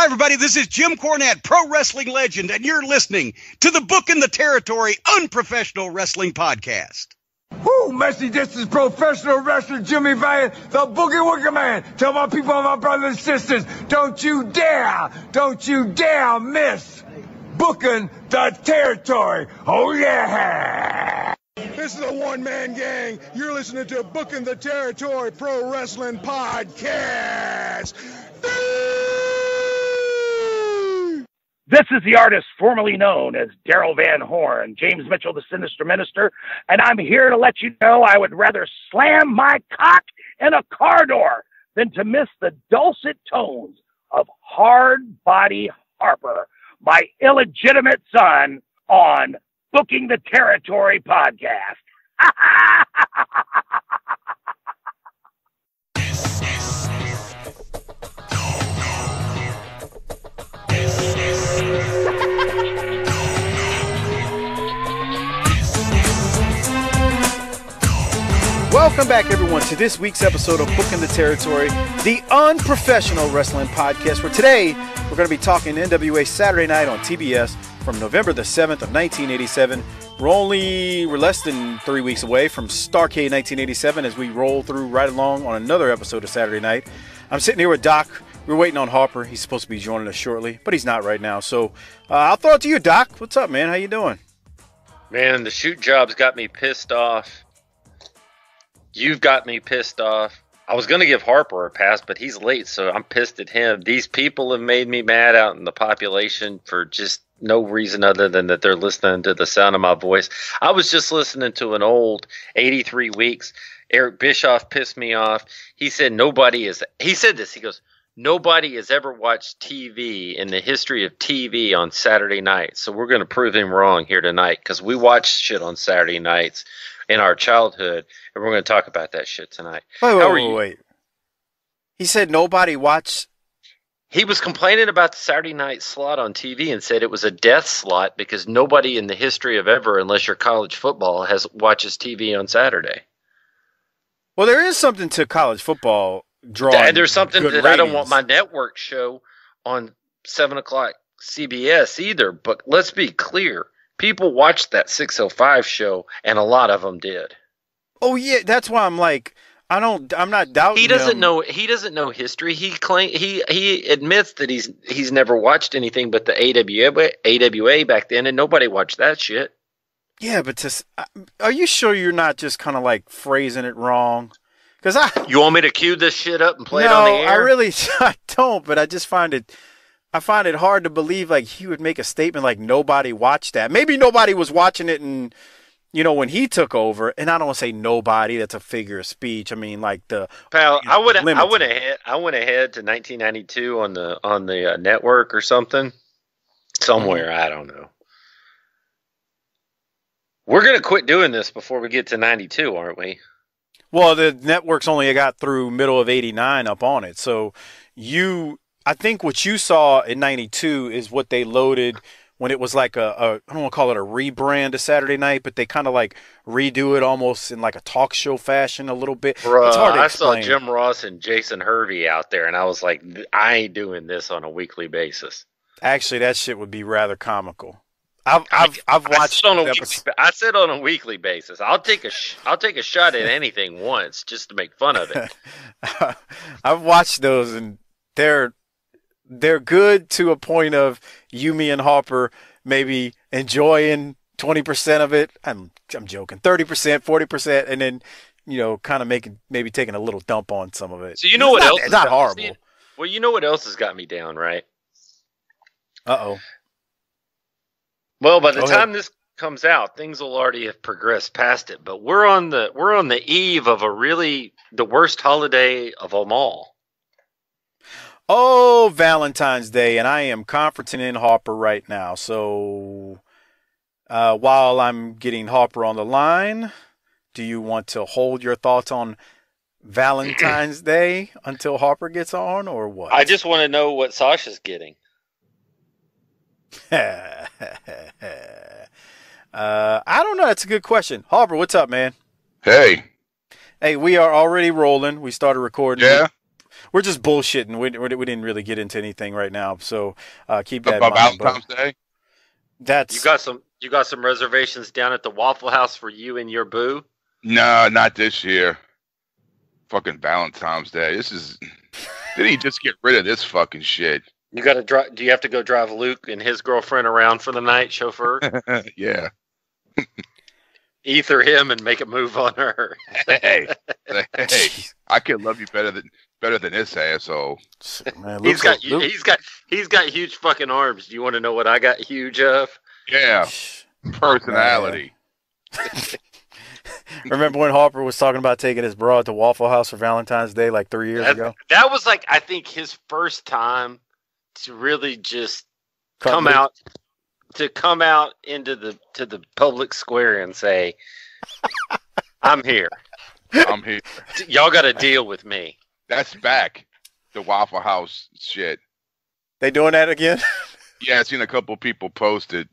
Hi, everybody. This is Jim Cornette, pro wrestling legend, and you're listening to the Book in the Territory Unprofessional Wrestling Podcast. Woo, Messi, this is professional wrestler Jimmy Valiant, the Boogie Woogie Man. Tell my people, my brothers and sisters, don't you dare miss Booking the Territory. Oh, yeah. This is a one-man gang. You're listening to Booking the Territory Pro Wrestling Podcast. This is the artist formerly known as Daryl Van Horn, James Mitchell, the Sinister Minister, and I'm here to let you know I would rather slam my cock in a car door than to miss the dulcet tones of Hard Body Harper, my illegitimate son, on Booking the Territory podcast. Welcome back, everyone, to this week's episode of Booking the Territory, the unprofessional wrestling podcast, where today we're going to be talking NWA Saturday Night on TBS from November the 7th of 1987. We're less than 3 weeks away from Starrcade 1987 as we roll through right along on another episode of Saturday Night. I'm sitting here with Doc. We're waiting on Harper. He's supposed to be joining us shortly, but he's not right now. So I'll throw it to you, Doc. What's up, man? How you doing? Man, the shoot job's got me pissed off. You've got me pissed off. I was going to give Harper a pass, but he's late, so I'm pissed at him. These people have made me mad out in the population for just no reason other than that they're listening to the sound of my voice. I was just listening to an old 83 Weeks. Eric Bischoff pissed me off. He said he said this. He goes, nobody has ever watched TV in the history of TV on Saturday night. So we're going to prove him wrong here tonight because we watch shit on Saturday nights in our childhood, and we're going to talk about that shit tonight. Wait. He said nobody watched. He was complaining about the Saturday night slot on TV and said it was a death slot because nobody in the history of ever, unless you're college football, watches TV on Saturday. Well, there is something to college football drawing. And there's something that ratings. I don't want my network show on 7 o'clock CBS either. But let's be clear. People watched that 605 show, and a lot of them did. Oh yeah, that's why I'm like, I'm not doubting. He doesn't know history. He admits that he's never watched anything but the AWA back then, and nobody watched that shit. Yeah, but are you sure you're not just kind of like phrasing it wrong? Because you want me to cue this shit up and play it on the air? I don't. But I just find it hard to believe like he would make a statement like nobody watched that. Maybe nobody was watching it, and when he took over. And I don't want to say nobody. That's a figure of speech. I mean, like I went ahead to 1992 on the network or something somewhere. I don't know. We're gonna quit doing this before we get to 92, aren't we? Well, the network's only got through middle of 89 up on it. So I think what you saw in 92 is what they loaded when it was like I don't want to call it a rebrand of Saturday Night, but they kind of like redo it almost in like a talk show fashion a little bit. Bruh, it's hard to explain. I saw Jim Ross and Jason Hervey out there, and I was like, I ain't doing this on a weekly basis. Actually, that shit would be rather comical. I've watched I said on a weekly basis. I'll take a shot at anything once just to make fun of it. I've watched those, and they're good to a point of you, me, and Harper maybe enjoying 20% of it. I'm joking, 30%, 40%, and then kind of maybe taking a little dump on some of it. So what else? It's not horrible. Well, you know what else has got me down, right? Uh-oh. Well, by the time this comes out, things will already have progressed past it. But we're on the eve of the worst holiday of them all. Oh, Valentine's Day, and I am conferencing in Harper right now. So while I'm getting Harper on the line, do you want to hold your thoughts on Valentine's Day until Harper gets on, or what? I just want to know what Sasha's getting. I don't know. That's a good question. Harper, what's up, man? Hey, we are already rolling. We started recording. Yeah. we're just bullshitting. We didn't really get into anything right now, so keep that in about mind. Valentine's Day. That's You got some reservations down at the Waffle House for you and your boo? No, not this year. Fucking Valentine's Day. Did he just get rid of this fucking shit? You got to drive. Do you have to go drive Luke and his girlfriend around for the night, chauffeur? Yeah. Ether him and make a move on her. Hey, I can love you better than this asshole. Man, he's got huge fucking arms. Do you want to know what I got huge of? Yeah, personality. Remember when Harper was talking about taking his broad to Waffle House for Valentine's Day like 3 years ago? That was like, I think, his first time to really just come out into the public square and say, I'm here. I'm here. Y'all got to deal with me. That's back. The Waffle House shit. They doing that again? Yeah, I've seen a couple people post it.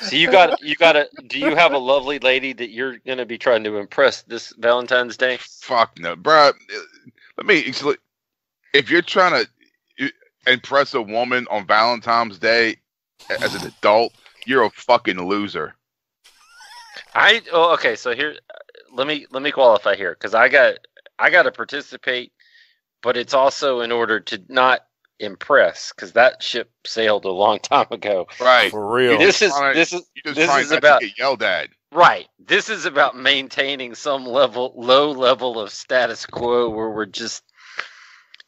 So you got to. Do you have a lovely lady that you're gonna be trying to impress this Valentine's Day? Fuck no, bro. If you're trying to impress a woman on Valentine's Day as an adult, you're a fucking loser. Okay. So here, let me qualify here, because I got to participate, but it's also in order to not impress, because that ship sailed a long time ago. Right, for real. This is about to get yelled at. Right. This is about maintaining some low level of status quo where we're just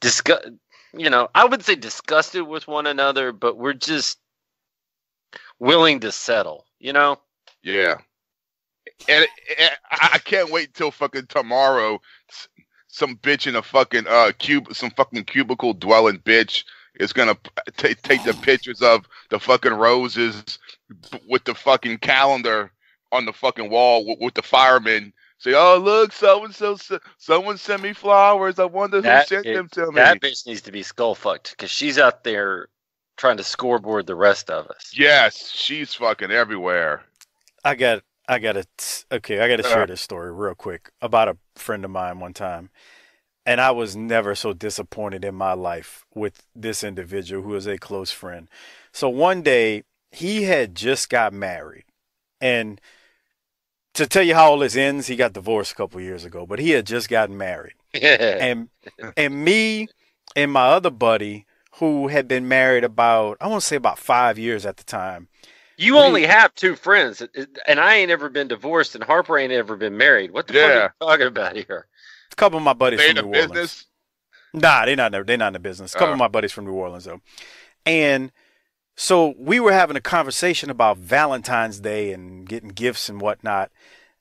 I would say disgusted with one another, but we're just willing to settle. Yeah. And I can't wait till fucking tomorrow. Some bitch in a fucking some fucking cubicle dwelling bitch is gonna take the pictures of the fucking roses with the fucking calendar on the fucking wall with the firemen. Say, oh look, someone sent me flowers. I wonder who sent them to me. That bitch needs to be skull fucked, because she's out there trying to scoreboard the rest of us. Yes, she's fucking everywhere. I got to share this story real quick about a friend of mine one time. And I was never so disappointed in my life with this individual who is a close friend. So one day he had just got married, and to tell you how all this ends, he got divorced a couple years ago, but he had just gotten married. and me and my other buddy, who had been married about 5 years at the time. You only have two friends, and I ain't ever been divorced, and Harper ain't ever been married. What the fuck are you talking about here? A couple of my buddies from New Orleans. Business? Nah, they're not in the business. A couple of my buddies from New Orleans, though. And so we were having a conversation about Valentine's Day and getting gifts and whatnot.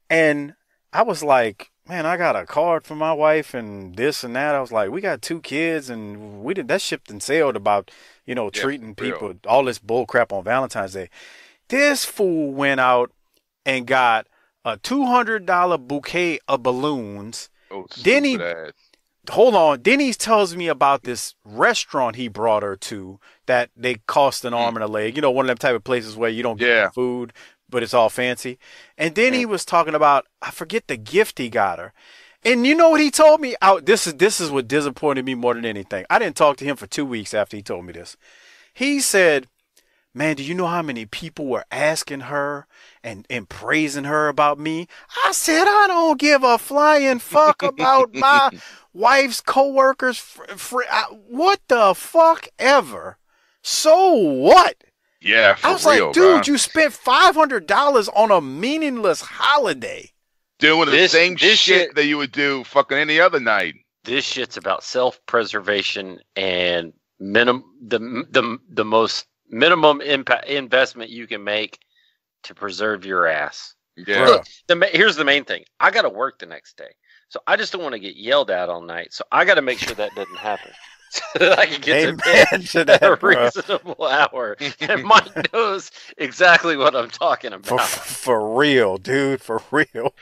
And I was like, man, I got a card for my wife and this and that. I was like, we got 2 kids, and that ship and sailed about, treating people, all this bull crap on Valentine's Day. This fool went out and got a $200 bouquet of balloons. Oh, then he tells me about this restaurant he brought her to that they cost an arm and a leg. One of them type of places where you don't get food, but it's all fancy. And then he was talking about, I forget the gift he got her. And you know what he told me? This is what disappointed me more than anything. I didn't talk to him for 2 weeks after he told me this. He said, man, do you know how many people were asking her and praising her about me? I said, I don't give a flying fuck about my wife's coworkers. What the fuck ever? So what? Yeah, for I was real, like, dude, bro. you spent $500 on a meaningless holiday. Doing the same shit that you would do fucking any other night. This shit's about self-preservation and the most minimum investment you can make to preserve your ass. Yeah. Look, here's the main thing. I got to work the next day, so I just don't want to get yelled at all night. So I got to make sure that doesn't happen, so that I can get to bed at a reasonable hour. And Mike knows exactly what I'm talking about. For real, dude. For real.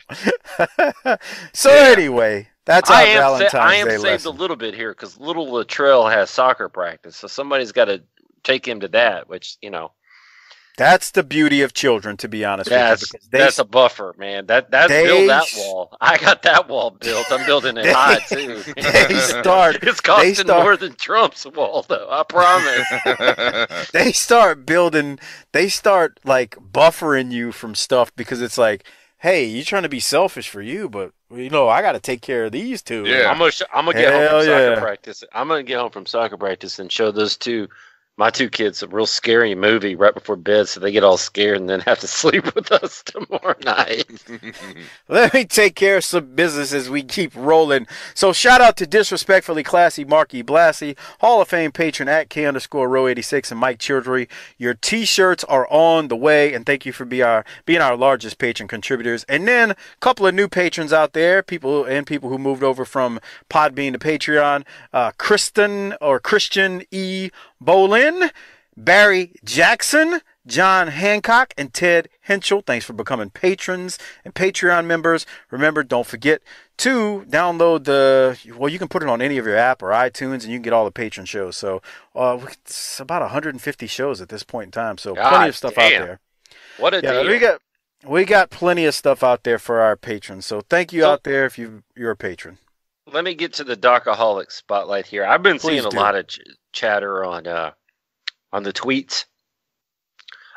So anyway, that's our Valentine's Day lesson. I am saved a little bit here because little Latrell has soccer practice, so somebody's got to take him to that, which, That's the beauty of children, to be honest with you. That's a buffer, man. That's build that wall. I got that wall built. I'm building it high too. It's costing more than Trump's wall, though. I promise. They start like buffering you from stuff because it's like, hey, you're trying to be selfish for you, but I got to take care of these two. Yeah, I'm gonna get home from soccer practice. I'm gonna get home from soccer practice and show my two kids a real scary movie right before bed, so they get all scared and then have to sleep with us tomorrow night. Let me take care of some business as we keep rolling. So shout out to Disrespectfully Classy Marky Blassie, Hall of Fame patron at K_row86, and Mike Childry. Your T-shirts are on the way, and thank you for being our largest patron contributors. And then a couple of new patrons out there, people who moved over from Podbean to Patreon. Christian E. Bolin, Barry Jackson, John Hancock, and Ted Henschel. Thanks for becoming patrons and Patreon members. Remember, don't forget to download you can put it on any of your app or iTunes, and you can get all the patron shows. So it's about 150 shows at this point in time. So plenty of stuff out there. What a deal. We got plenty of stuff out there for our patrons. So thank you out there if you're a patron. Let me get to the Holic spotlight here. I've been seeing a lot of chatter on the tweets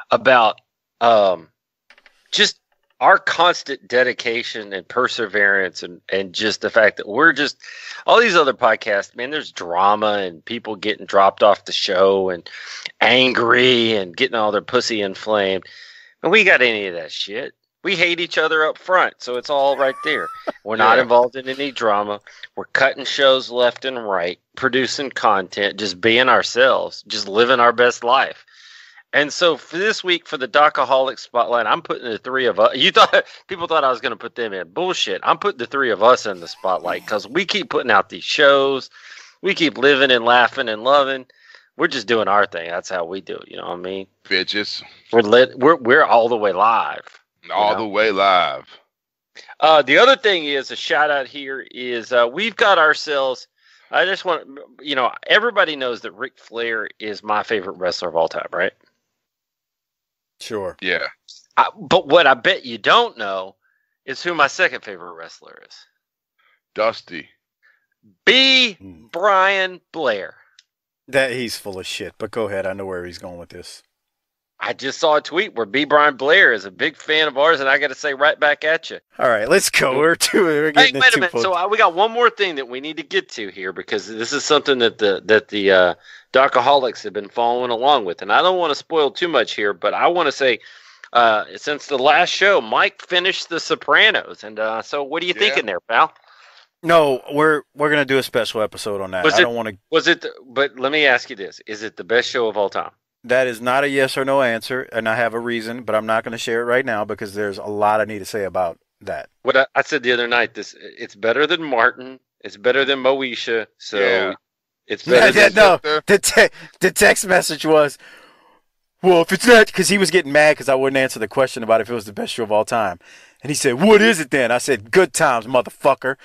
about just our constant dedication and perseverance and just the fact that we're just all these other podcasts, man, there's drama and people getting dropped off the show and angry and getting all their pussy inflamed. And we got any of that shit. We hate each other up front, so it's all right there. We're not involved in any drama. We're cutting shows left and right, producing content, just being ourselves, just living our best life. And so for this week, for the Holic spotlight, I'm putting the three of us. People thought I was going to put them in. Bullshit. I'm putting the three of us in the spotlight because we keep putting out these shows. We keep living and laughing and loving. We're just doing our thing. That's how we do it. You know what I mean? Bitches. We're all the way live. All the way live. The other thing is a shout out here is we've got ourselves. I just want everybody knows that Ric Flair is my favorite wrestler of all time, right? Sure. Yeah. But what I bet you don't know is who my second favorite wrestler is. Dusty. Brian Blair. That he's full of shit. But go ahead. I know where he's going with this. I just saw a tweet where Brian Blair is a big fan of ours, and I got to say right back at you. All right, let's go. We're getting wait a minute. So we got one more thing that we need to get to here because this is something that the Holics have been following along with, and I don't want to spoil too much here, but I want to say since the last show, Mike finished The Sopranos, and so what are you thinking there, pal? No, we're gonna do a special episode on that. But let me ask you this: is it the best show of all time? That is not a yes or no answer, and I have a reason, but I'm not going to share it right now because there's a lot I need to say about that. What I said the other night, it's better than Martin, it's better than Moesha, so it's better than... No, the text message was, well, if it's not, because he was getting mad because I wouldn't answer the question about if it was the best show of all time. And he said, what is it then? I said, Good Times, motherfucker.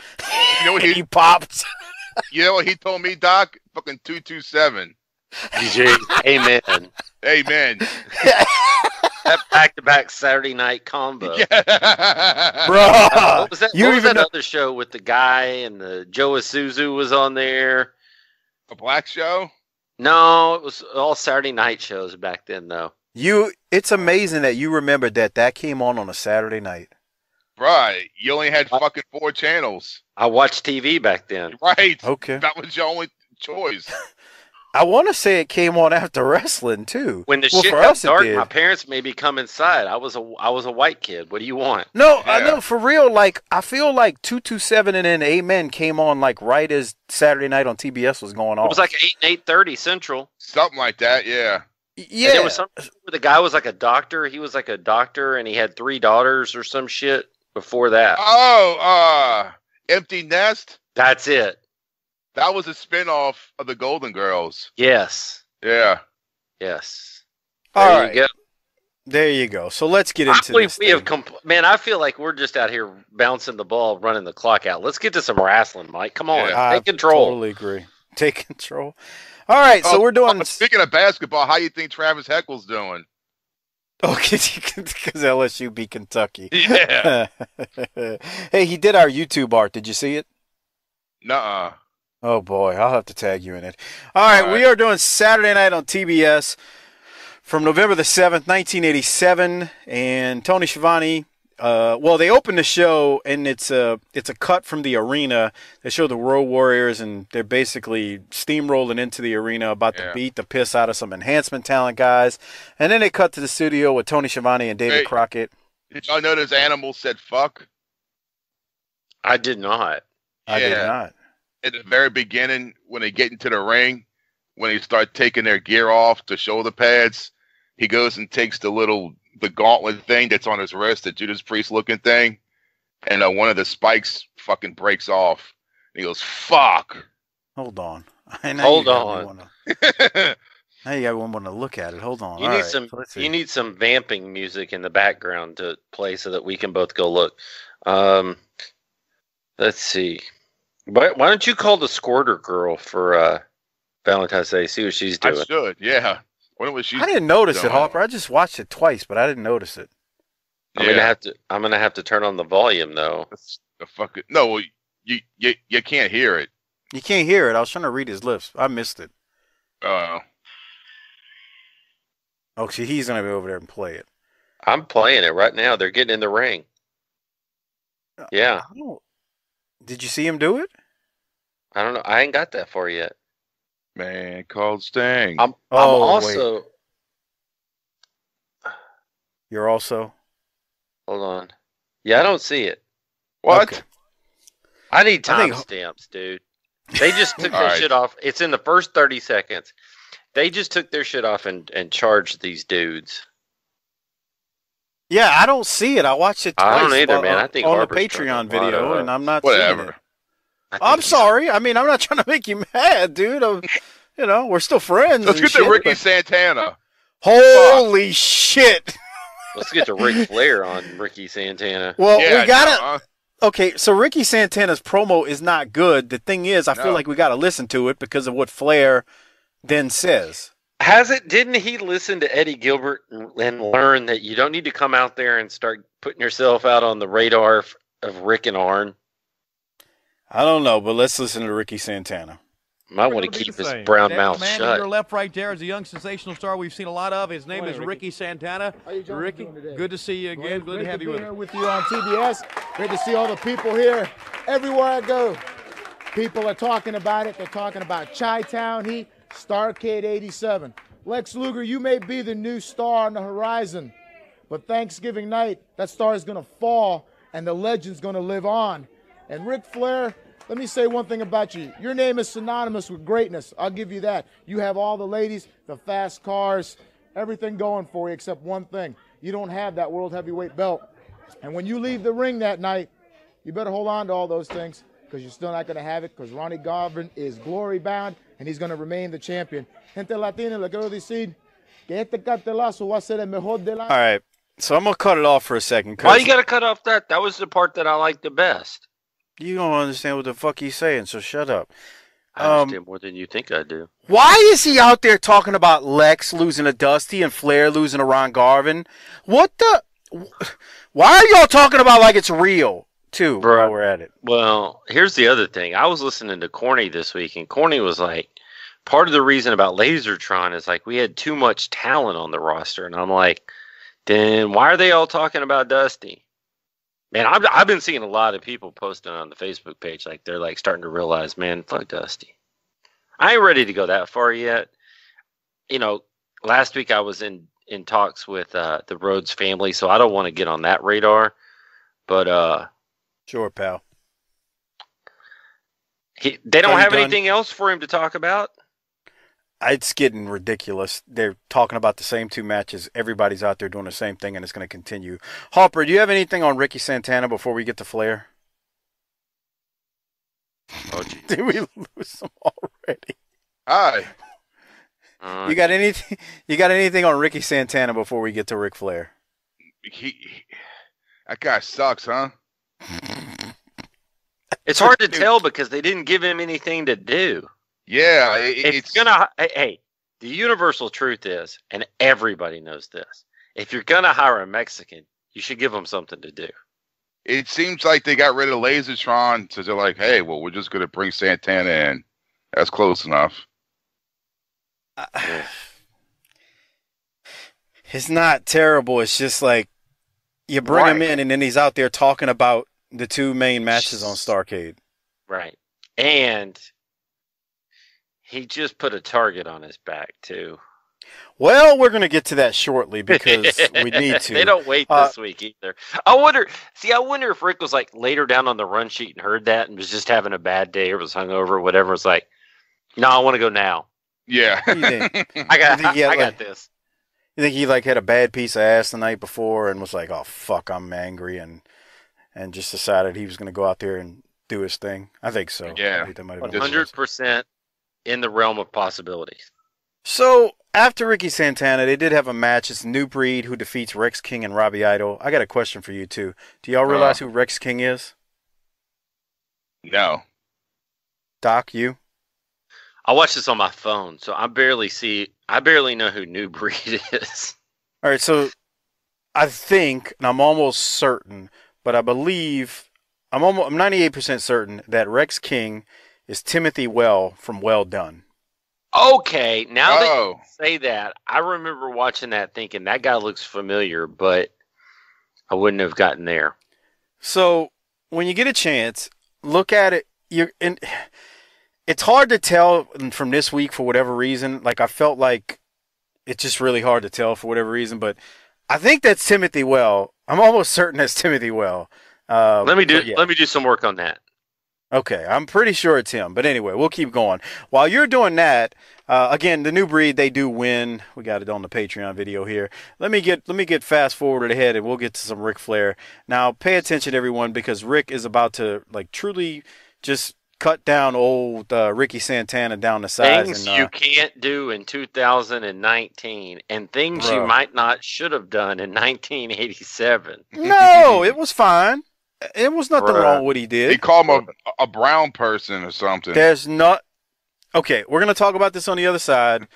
You know what he popped. You know what he told me, Doc? Fucking 227. DJ, amen. Amen. That back-to-back Saturday night combo. Yeah. Bro. What was that other show with the guy and the Joe Isuzu was on there? A black show? No, it was all Saturday night shows back then, though. It's amazing that you remember that came on a Saturday night. Right. You only had fucking 4 channels. I watched TV back then. Right. Okay. That was your only choice. I want to say it came on after wrestling too. When the shit got dark, my parents made me come inside. I was a white kid. What do you want? No, I know for real. Like I feel like 227 and then Amen came on like right as Saturday night on TBS was going on. It was like 8 and 8:30 Central. Something like that. Yeah. Yeah. And there was something where the guy was like a doctor. He was like a doctor, and he had 3 daughters or some shit before that. Oh, Empty Nest. That's it. That was a spinoff of the Golden Girls. Yes. Yeah. Yes. All right. There you go. So let's get into this. Man, I feel like we're just out here bouncing the ball, running the clock out. Let's get to some wrestling, Mike. Come on. Take control. Totally agree. Take control. All right. So we're doing. Speaking of basketball, how you think Travis Heckle's doing? Okay, because LSU beat Kentucky. Yeah. Hey, he did our YouTube art. Did you see it? Nuh-uh. Oh, boy. I'll have to tag you in it. All right. We are doing Saturday night on TBS from November the 7th, 1987. And Tony Schiavone, well, they opened the show, and it's a cut from the arena. They show the Road Warriors, and they're basically steamrolling into the arena, about to beat the piss out of some enhancement talent guys. And then they cut to the studio with Tony Schiavone and David Crockett. Did y'all notice Animal said fuck? I did not. I did not. At the very beginning, when they get into the ring, when they start taking their gear off, the shoulder pads, he goes and takes the gauntlet thing that's on his wrist, the Judas Priest looking thing, and one of the spikes fucking breaks off. And he goes, fuck. Hold on. Hold on. Now you got one want to look at it. Hold on. You need some vamping music in the background to play so that we can both go look. Let's see. Why don't you call the Squirter girl for Valentine's Day? See what she's doing. I should, yeah. What was she? I didn't notice it, Harper. I just watched it twice, but I didn't notice it. I'm gonna have to turn on the volume though. No, you can't hear it. You can't hear it. I was trying to read his lips. I missed it. Oh, see, he's gonna be over there and play it. I'm playing it right now. They're getting in the ring. Yeah. Did you see him do it? I don't know. I ain't got that far yet. Man called Sting. I'm also. Wait. You're also. Hold on. Yeah, I don't see it. What? Okay. I need timestamps, dude. They just took their shit off. It's in the first 30 seconds. They just took their shit off and charged these dudes. Yeah, I don't see it. I watched it twice. I don't either, man. I think on Harper's the Patreon video, and I'm not seeing it. I'm sorry. I mean, I'm not trying to make you mad, dude. We're still friends. Let's get to Ricky Santana. Holy shit. Let's get to Ric Flair on Ricky Santana. Well, we gotta. Okay, so Ricky Santana's promo is not good. The thing is, I feel like we gotta listen to it because of what Flair then says. Didn't he listen to Eddie Gilbert and learn that you don't need to come out there and start putting yourself out on the radar of Rick and Arn? I don't know, but let's listen to Ricky Santana. Might want to keep his brown mouth man shut. To your left right there is a young sensational star we've seen a lot of. His name is Ricky Santana. Ricky, good to see you again. Good to have you with you on TBS. Great to see all the people here. Everywhere I go, people are talking about it. They're talking about Chi-Town Heat, Starrcade 87. Lex Luger, you may be the new star on the horizon, but Thanksgiving night, that star is going to fall, and the legend's going to live on. And Ric Flair, let me say one thing about you. Your name is synonymous with greatness. I'll give you that. You have all the ladies, the fast cars, everything going for you except one thing. You don't have that world heavyweight belt. And when you leave the ring that night, you better hold on to all those things because you're still not going to have it because Ronnie Garvin is glory bound and he's going to remain the champion. Gente Latina, le quiero decir que este cartelazo va a ser el mejor del año. All right, so I'm going to cut it off for a second. Why you got to cut off that? That was the part that I liked the best. You don't understand what the fuck he's saying, so shut up. I understand more than you think I do. Why is he out there talking about Lex losing to Dusty and Flair losing to Ron Garvin? What the? Why are y'all talking about like it's real, too, while we're at it? Well, here's the other thing. I was listening to Corny this week, and Corny was like, part of the reason about Lasertron is like we had too much talent on the roster. And I'm like, then why are they all talking about Dusty? Man, I've been seeing a lot of people posting on the Facebook page like they're like starting to realize, man, fuck Dusty. I ain't ready to go that far yet. Last week I was in talks with the Rhodes family, so I don't want to get on that radar. But sure, pal. They don't have anything else for him to talk about. It's getting ridiculous. They're talking about the same two matches. Everybody's out there doing the same thing, and it's going to continue. Harper, do you have anything on Ricky Santana before we get to Flair? Oh, did we lose him already? Hi. You got anything? You got anything on Ricky Santana before we get to Ric Flair? That guy sucks, huh? It's hard to tell because they didn't give him anything to do. Yeah, it's gonna. Hey, the universal truth is, and everybody knows this: if you're going to hire a Mexican, you should give them something to do. It seems like they got rid of Lasertron, so they're like, hey, well, we're just going to bring Santana in. That's close enough. It's not terrible. It's just like you bring him in, and then he's out there talking about the two main matches on Starrcade. Right. And he just put a target on his back, too. Well, we're going to get to that shortly because we need to. They don't wait this week either. I wonder if Rick was like later down on the run sheet and heard that and was just having a bad day or was hungover or whatever. It's like, no, I want to go now. Yeah. I got this. You think he like had a bad piece of ass the night before and was like, oh, fuck, I'm angry and just decided he was going to go out there and do his thing? I think so. Yeah. I think that might have 100% in the realm of possibilities. So, after Ricky Santana, they did have a match. It's New Breed who defeats Rex King and Robbie Idol. I got a question for you, too. Do y'all realize who Rex King is? No. Doc, you? I watched this on my phone, so I barely know who New Breed is. All right, so I think, and I'm almost certain, but I believe, I'm 98% certain that Rex King is Timothy Well from Well Done. Okay, now that you say that, I remember watching that thinking that guy looks familiar, but I wouldn't have gotten there. So when you get a chance, look at it. It's hard to tell from this week for whatever reason. Like I felt like it's just really hard to tell for whatever reason, but I think that's Timothy Well. I'm almost certain that's Timothy Well. Let me do some work on that. Okay, I'm pretty sure it's him. But anyway, we'll keep going. While you're doing that, again, the New Breed, they do win. We got it on the Patreon video here. Let me get fast forwarded ahead, and we'll get to some Ric Flair. Now, pay attention, everyone, because Rick is about to like truly just cut down old Ricky Santana down to size. Things you can't do in 2019, and things you might not should have done in 1987. No, it was fine. It was nothing wrong with what he did. They call him a brown person or something. There's not. Okay, we're gonna talk about this on the other side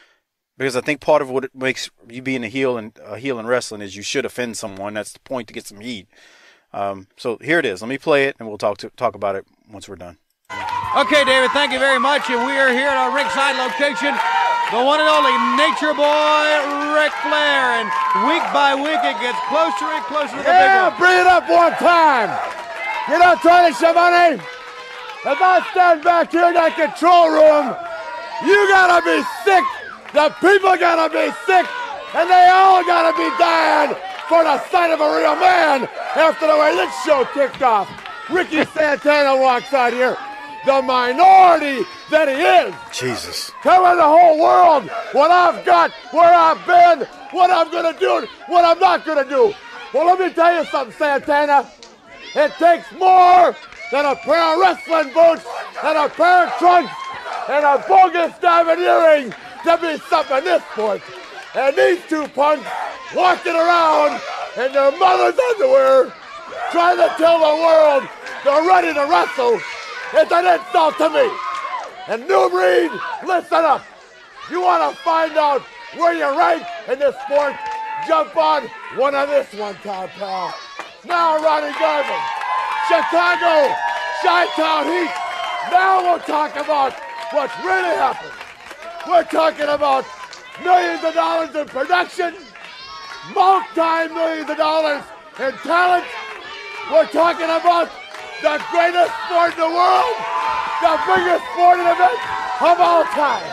because I think part of what it makes you being a heel in wrestling is you should offend someone. That's the point, to get some heat. So here it is. Let me play it, and we'll talk about it once we're done. Okay, David, thank you very much. And we are here at our ringside location, the one and only Nature Boy Ric Flair. And week by week, it gets closer and closer to the big one. Bring it up one time. You know, Tony Schiavone, if I stand back here in that control room, you gotta be sick. The people gotta be sick. And they all gotta be dying for the sight of a real man after the way this show kicked off. Ricky Santana walks out here, the minority that he is. Jesus. Telling the whole world what I've got, where I've been, what I'm going to do, what I'm not going to do. Well, let me tell you something, Santana. It takes more than a pair of wrestling boots and a pair of trunks and a bogus diamond earring to be something in this sport. And these two punks walking around in their mother's underwear trying to tell the world they're ready to wrestle. It's an insult to me. And New Breed, listen up. You want to find out where you rank in this sport? Jump on one of this one time, pal. Now, Ronnie Garvin, Chicago, Chi-Town Heat. Now we'll talk about what's really happened. We're talking about millions of dollars in production, multi-millions of dollars in talent. We're talking about the greatest sport in the world, the biggest sporting event of all time.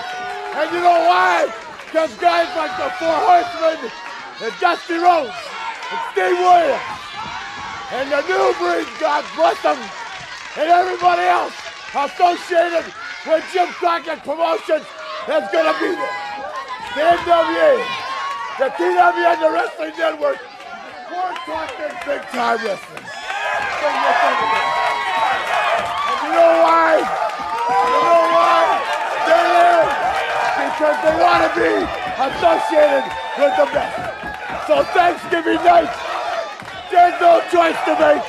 And you know why? Because guys like the Four Horsemen and Dusty Rhodes and Steve Williams and the New Breed, God bless them, and everybody else associated with Jim Crockett Promotions is going to be there. The NWA, the TWN, the Wrestling Network, we're talking big-time wrestling. And you know why? You know why? They're there because they want to be associated with the best. So Thanksgiving night, there's no choice to make.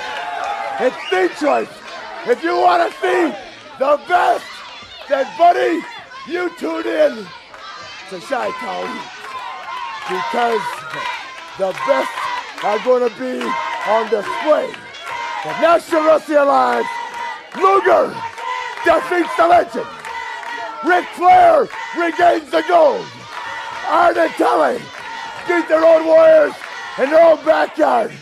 It's the choice. If you want to see the best, then buddy, you tune in to Chi-Town because the best are going to be on display. The National Wrestling Alliance, Luger defeats the legend. Ric Flair regains the gold. Arn and Tully beat their own warriors in their own backyard.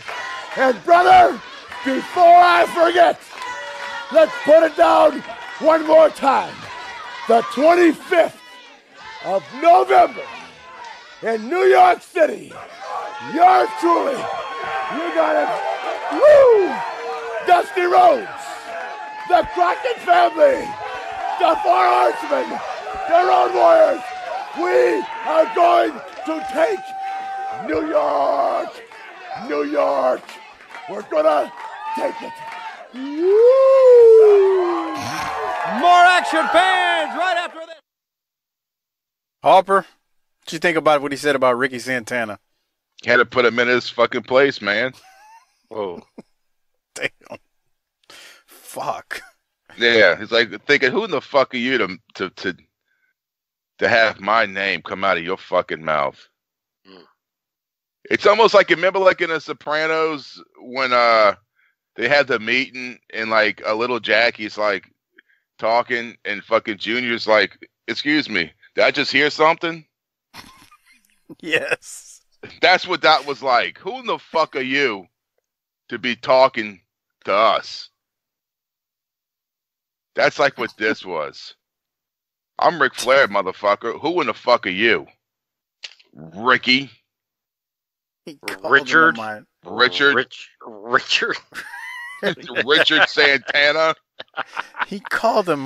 And brother, before I forget, let's put it down one more time. The 25th of November in New York City. Yours truly, you got it. Woo! Dusty Rhodes, the Crockett family, the Four Horsemen, their own warriors. We are going to take New York. New York. We're gonna take it. Woo! More action, fans, right after this. Harper, what you think about what he said about Ricky Santana? Had to put him in his fucking place, man. Whoa. Damn. Fuck. Yeah, he's like thinking, who in the fuck are you to have my name come out of your fucking mouth? It's almost like, remember like in The Sopranos when they had the meeting and like a little Jackie's like talking and fucking Junior's like, excuse me, did I just hear something? Yes. That's what that was like. Who in the fuck are you to be talking to us? That's like what this was. I'm Ric Flair, motherfucker. Who in the fuck are you? Ricky. Richard. Richard. Richard. Richard Santana. He called him.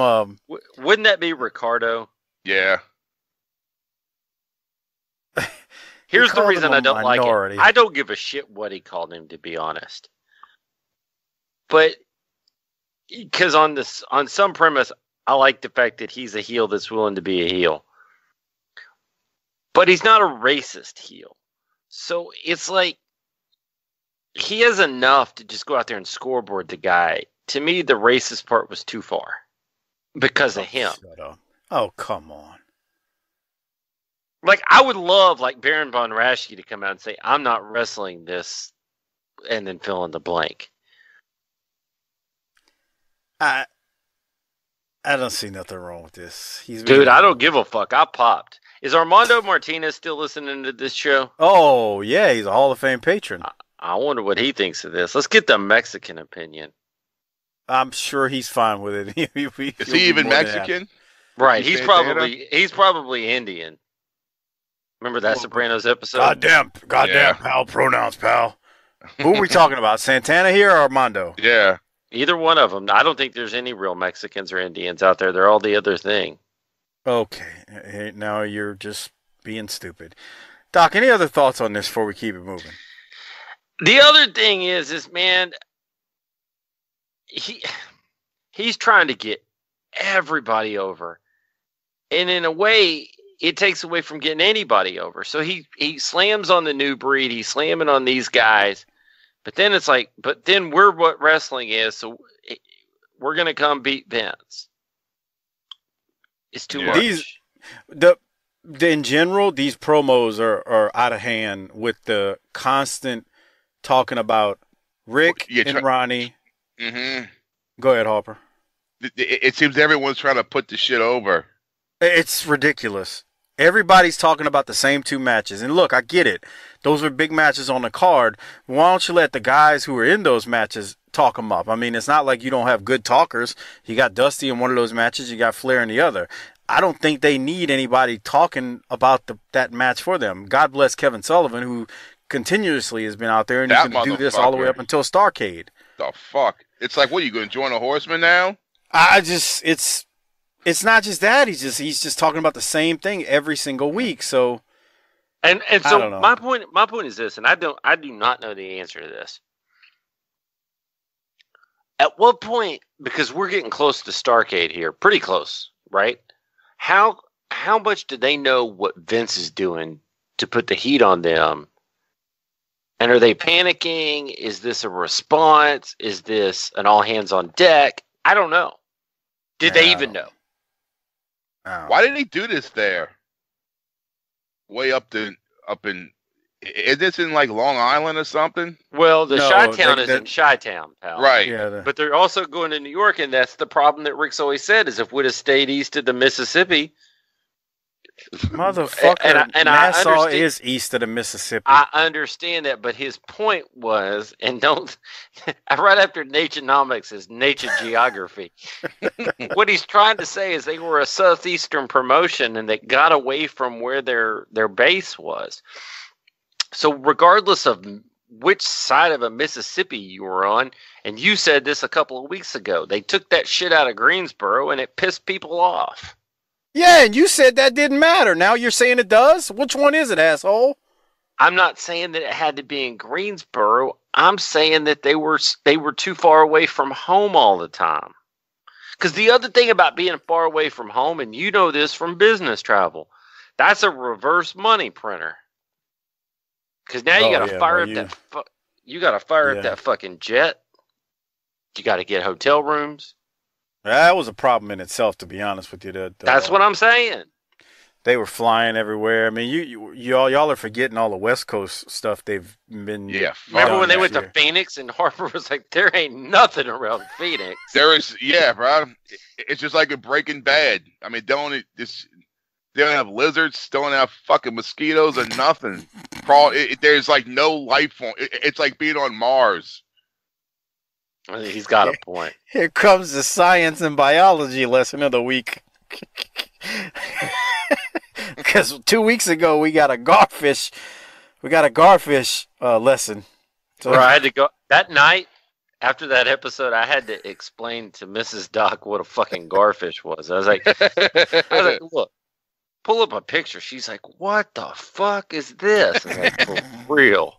Wouldn't that be Ricardo? Yeah. Here's the reason I don't like minority. it. I don't give a shit what he called him, to be honest. But because on some premise, I like the fact that he's a heel that's willing to be a heel. But he's not a racist heel. So it's like he has enough to just go out there and scoreboard the guy. To me, the racist part was too far because of him. Shut up. Oh, come on. Like, I would love, like, Baron Von Raschke to come out and say, I'm not wrestling this, and then fill in the blank. I don't see nothing wrong with this. Dude, I don't give a fuck. I popped. Is Armando Martinez still listening to this show? Oh, yeah, he's a Hall of Fame patron. I wonder what he thinks of this. Let's get the Mexican opinion. I'm sure he's fine with it. Is he even Mexican? Right, he's probably Indian. Remember that Sopranos episode? Goddamn, Yeah. pal, pronouns, pal. Who are we talking about? Santana here or Armando? Yeah. Either one of them. I don't think there's any real Mexicans or Indians out there. They're all the other thing. Okay, now you're just being stupid. Doc, any other thoughts on this before we keep it moving? The other thing is man, he's trying to get everybody over. And in a way, it takes away from getting anybody over. So he slams on the new breed. He's slamming on these guys. But then it's like, but then we're what wrestling is. So we're going to come beat Vince. It's too much. In general, these promos are out of hand with the constant talking about Rick and Ronnie. Mm-hmm. Go ahead, Harper. It seems everyone's trying to put the shit over. It's ridiculous. Everybody's talking about the same two matches. And look, I get it. Those are big matches on the card. Why don't you let the guys who are in those matches talk them up? I mean, it's not like you don't have good talkers. You got Dusty in one of those matches. You got Flair in the other. I don't think they need anybody talking about that match for them. God bless Kevin Sullivan, who continuously has been out there and he's going to do this all the way up until Starrcade. The fuck? It's like, what, are you going to join the Horsemen now? It's not just that. He's just talking about the same thing every single week. So, and so my point is this, and I do not know the answer to this. At what point, because we're getting close to Starrcade here, pretty close, right? How much do they know what Vince is doing to put the heat on them? And are they panicking? Is this a response? Is this an all hands on deck? I don't know. Did they even know? Why did he do this there? Way up in Is this in like Long Island or something? Well, the No, Chi-Town is in Chi-Town, pal. Right. Yeah. But they're also going to New York, and that's the problem that Rick's always said, is if we'd have stayed east of the Mississippi. Motherfucker, and Nassau is east of the Mississippi. I understand that, but his point was, and don't, right after Naturenomics is nature geography. What he's trying to say is they were a southeastern promotion, and they got away from where their base was. So regardless of which side of a Mississippi you were on, and you said this a couple of weeks ago, they took that shit out of Greensboro, and it pissed people off. Yeah, and you said that didn't matter. Now you're saying it does? Which one is it, asshole? I'm not saying that it had to be in Greensboro. I'm saying that they were too far away from home all the time. Because the other thing about being far away from home, and you know this from business travel, that's a reverse money printer. Because now you got to fire up that fucking jet. You got to get hotel rooms. That was a problem in itself, to be honest with you. That's what I'm saying. They were flying everywhere. I mean, y'all are forgetting all the West Coast stuff they've been. Yeah. Remember when they went to Phoenix and Harper was like, "There ain't nothing around Phoenix." There is, yeah, bro. It's just like a Breaking Bad. I mean, they don't have lizards, don't have fucking mosquitoes or nothing. There's like no life form. It's like being on Mars. He's got a point. Here comes the science and biology lesson of the week. Because 2 weeks ago we got a garfish lesson. So I had to go that night after that episode. I had to explain to Mrs. Doc what a fucking garfish was. I was like, look, pull up a picture. She's like, what the fuck is this? I was like, for real.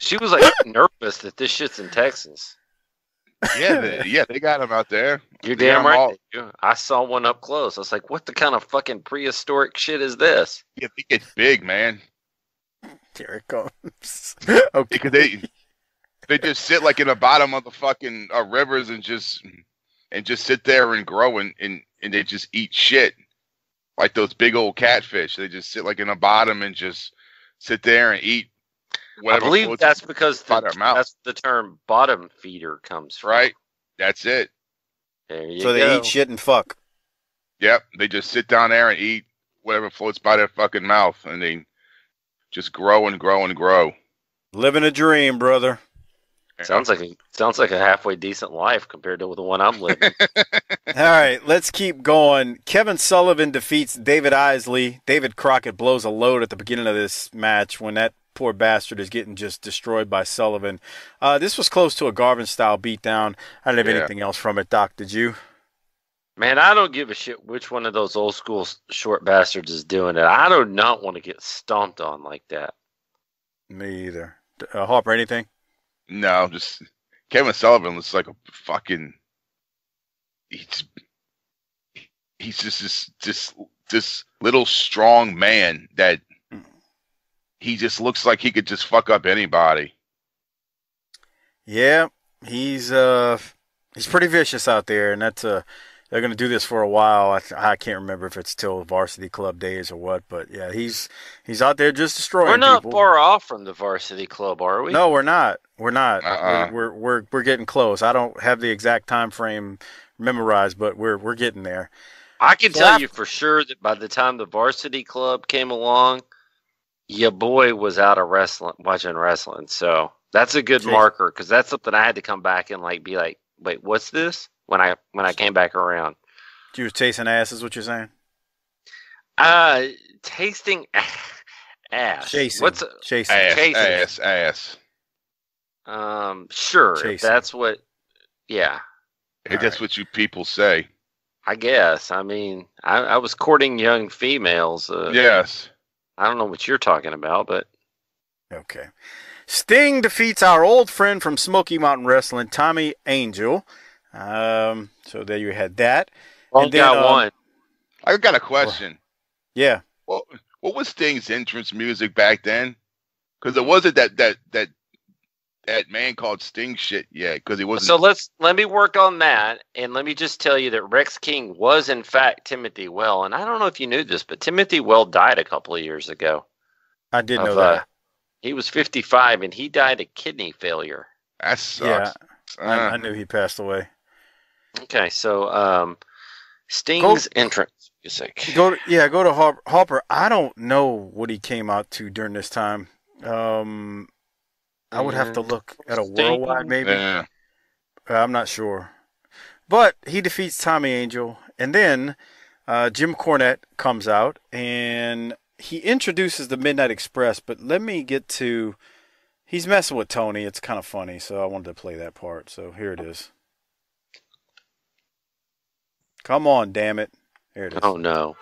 She was like nervous that this shit's in Texas. Yeah, they got them out there. You're damn right. I saw one up close. I was like, what the kind of fucking prehistoric shit is this? Yeah, they get big, man. Here it comes. Okay. Because they just sit like in the bottom of the fucking rivers and just sit there and grow and they just eat shit. Like those big old catfish. They just sit like in the bottom and just sit there and eat. I believe that's because that's the term bottom feeder comes from. Right. That's it. There you go. They eat shit and fuck. Yep. They just sit down there and eat whatever floats by their fucking mouth, and they just grow and grow and grow. Living a dream, brother. Sounds like a halfway decent life compared to the one I'm living. All right, let's keep going. Kevin Sullivan defeats David Isley. David Crockett blows a load at the beginning of this match when that poor bastard is getting just destroyed by Sullivan. This was close to a Garvin-style beatdown. I didn't have anything else from it, Doc. Did you? Man, I don't give a shit which one of those old school short bastards is doing it. I do not want to get stomped on like that. Me either. Harper, anything? No, just Kevin Sullivan looks like a fucking. He's just this little strong man that. He just looks like he could just fuck up anybody. Yeah, he's pretty vicious out there, and that's they're going to do this for a while. I can't remember if it's till Varsity Club days or what, but yeah, he's out there just destroying people. We're not far off from the Varsity Club, are we? No, we're not. We're not. We're getting close. I don't have the exact time frame memorized, but we're getting there. I can tell you for sure that by the time the Varsity Club came along, your boy was out of watching wrestling. So that's a good marker, because that's something I had to come back and be like, wait, what's this? When I came back around. You was chasing ass is what you're saying? Tasting ass. Chasing. Chasing. Ass. Sure. Chasing. If that's what, yeah. If that's what you people say. I guess. I mean, I was courting young females. Yes. I don't know what you're talking about, but. Okay. Sting defeats our old friend from Smoky Mountain Wrestling, Tommy Angel. So there you had that. And then, got one. I got a question. Yeah. Well, what was Sting's entrance music back then? Because it wasn't that man called Sting shit yet. Because he wasn't. So let me work on that, and let me just tell you that Rex King was in fact Timothy Well, and I don't know if you knew this, but Timothy Well died a couple of years ago. I did know that. He was 55, and he died of kidney failure. That sucks. Yeah, I knew he passed away. Okay, so Sting's entrance music. Go to Harper. I don't know what he came out to during this time. I would have to look at a worldwide, maybe. Yeah. I'm not sure. But he defeats Tommy Angel, and then Jim Cornette comes out, and he introduces the Midnight Express. But let me get to... He's messing with Tony. It's kind of funny, so I wanted to play that part. So here it is. Come on, damn it. Here it is. Oh, no.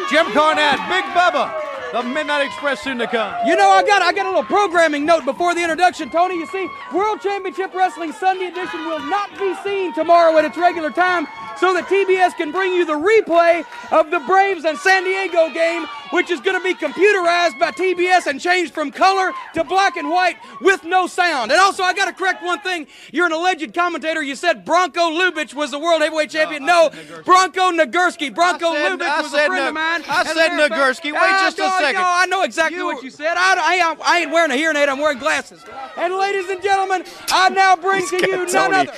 Jim Cornette, Big Bubba. The Midnight Express soon to come. You know, I got a little programming note before the introduction, Tony. You see, World Championship Wrestling Sunday edition will not be seen tomorrow at its regular time, so that TBS can bring you the replay of the Braves and San Diego game, which is going to be computerized by TBS and changed from color to black and white with no sound. And also, I got to correct one thing. You're an alleged commentator. You said Bronco Lubitsch was the World Heavyweight Champion. No, Bronco Nagurski. Bronco Lubitsch was a friend of mine. I said Nagurski. Wait just a second. No, I know exactly what you said. I ain't wearing a hearing aid. I'm wearing glasses. And ladies and gentlemen, I now bring to you none other.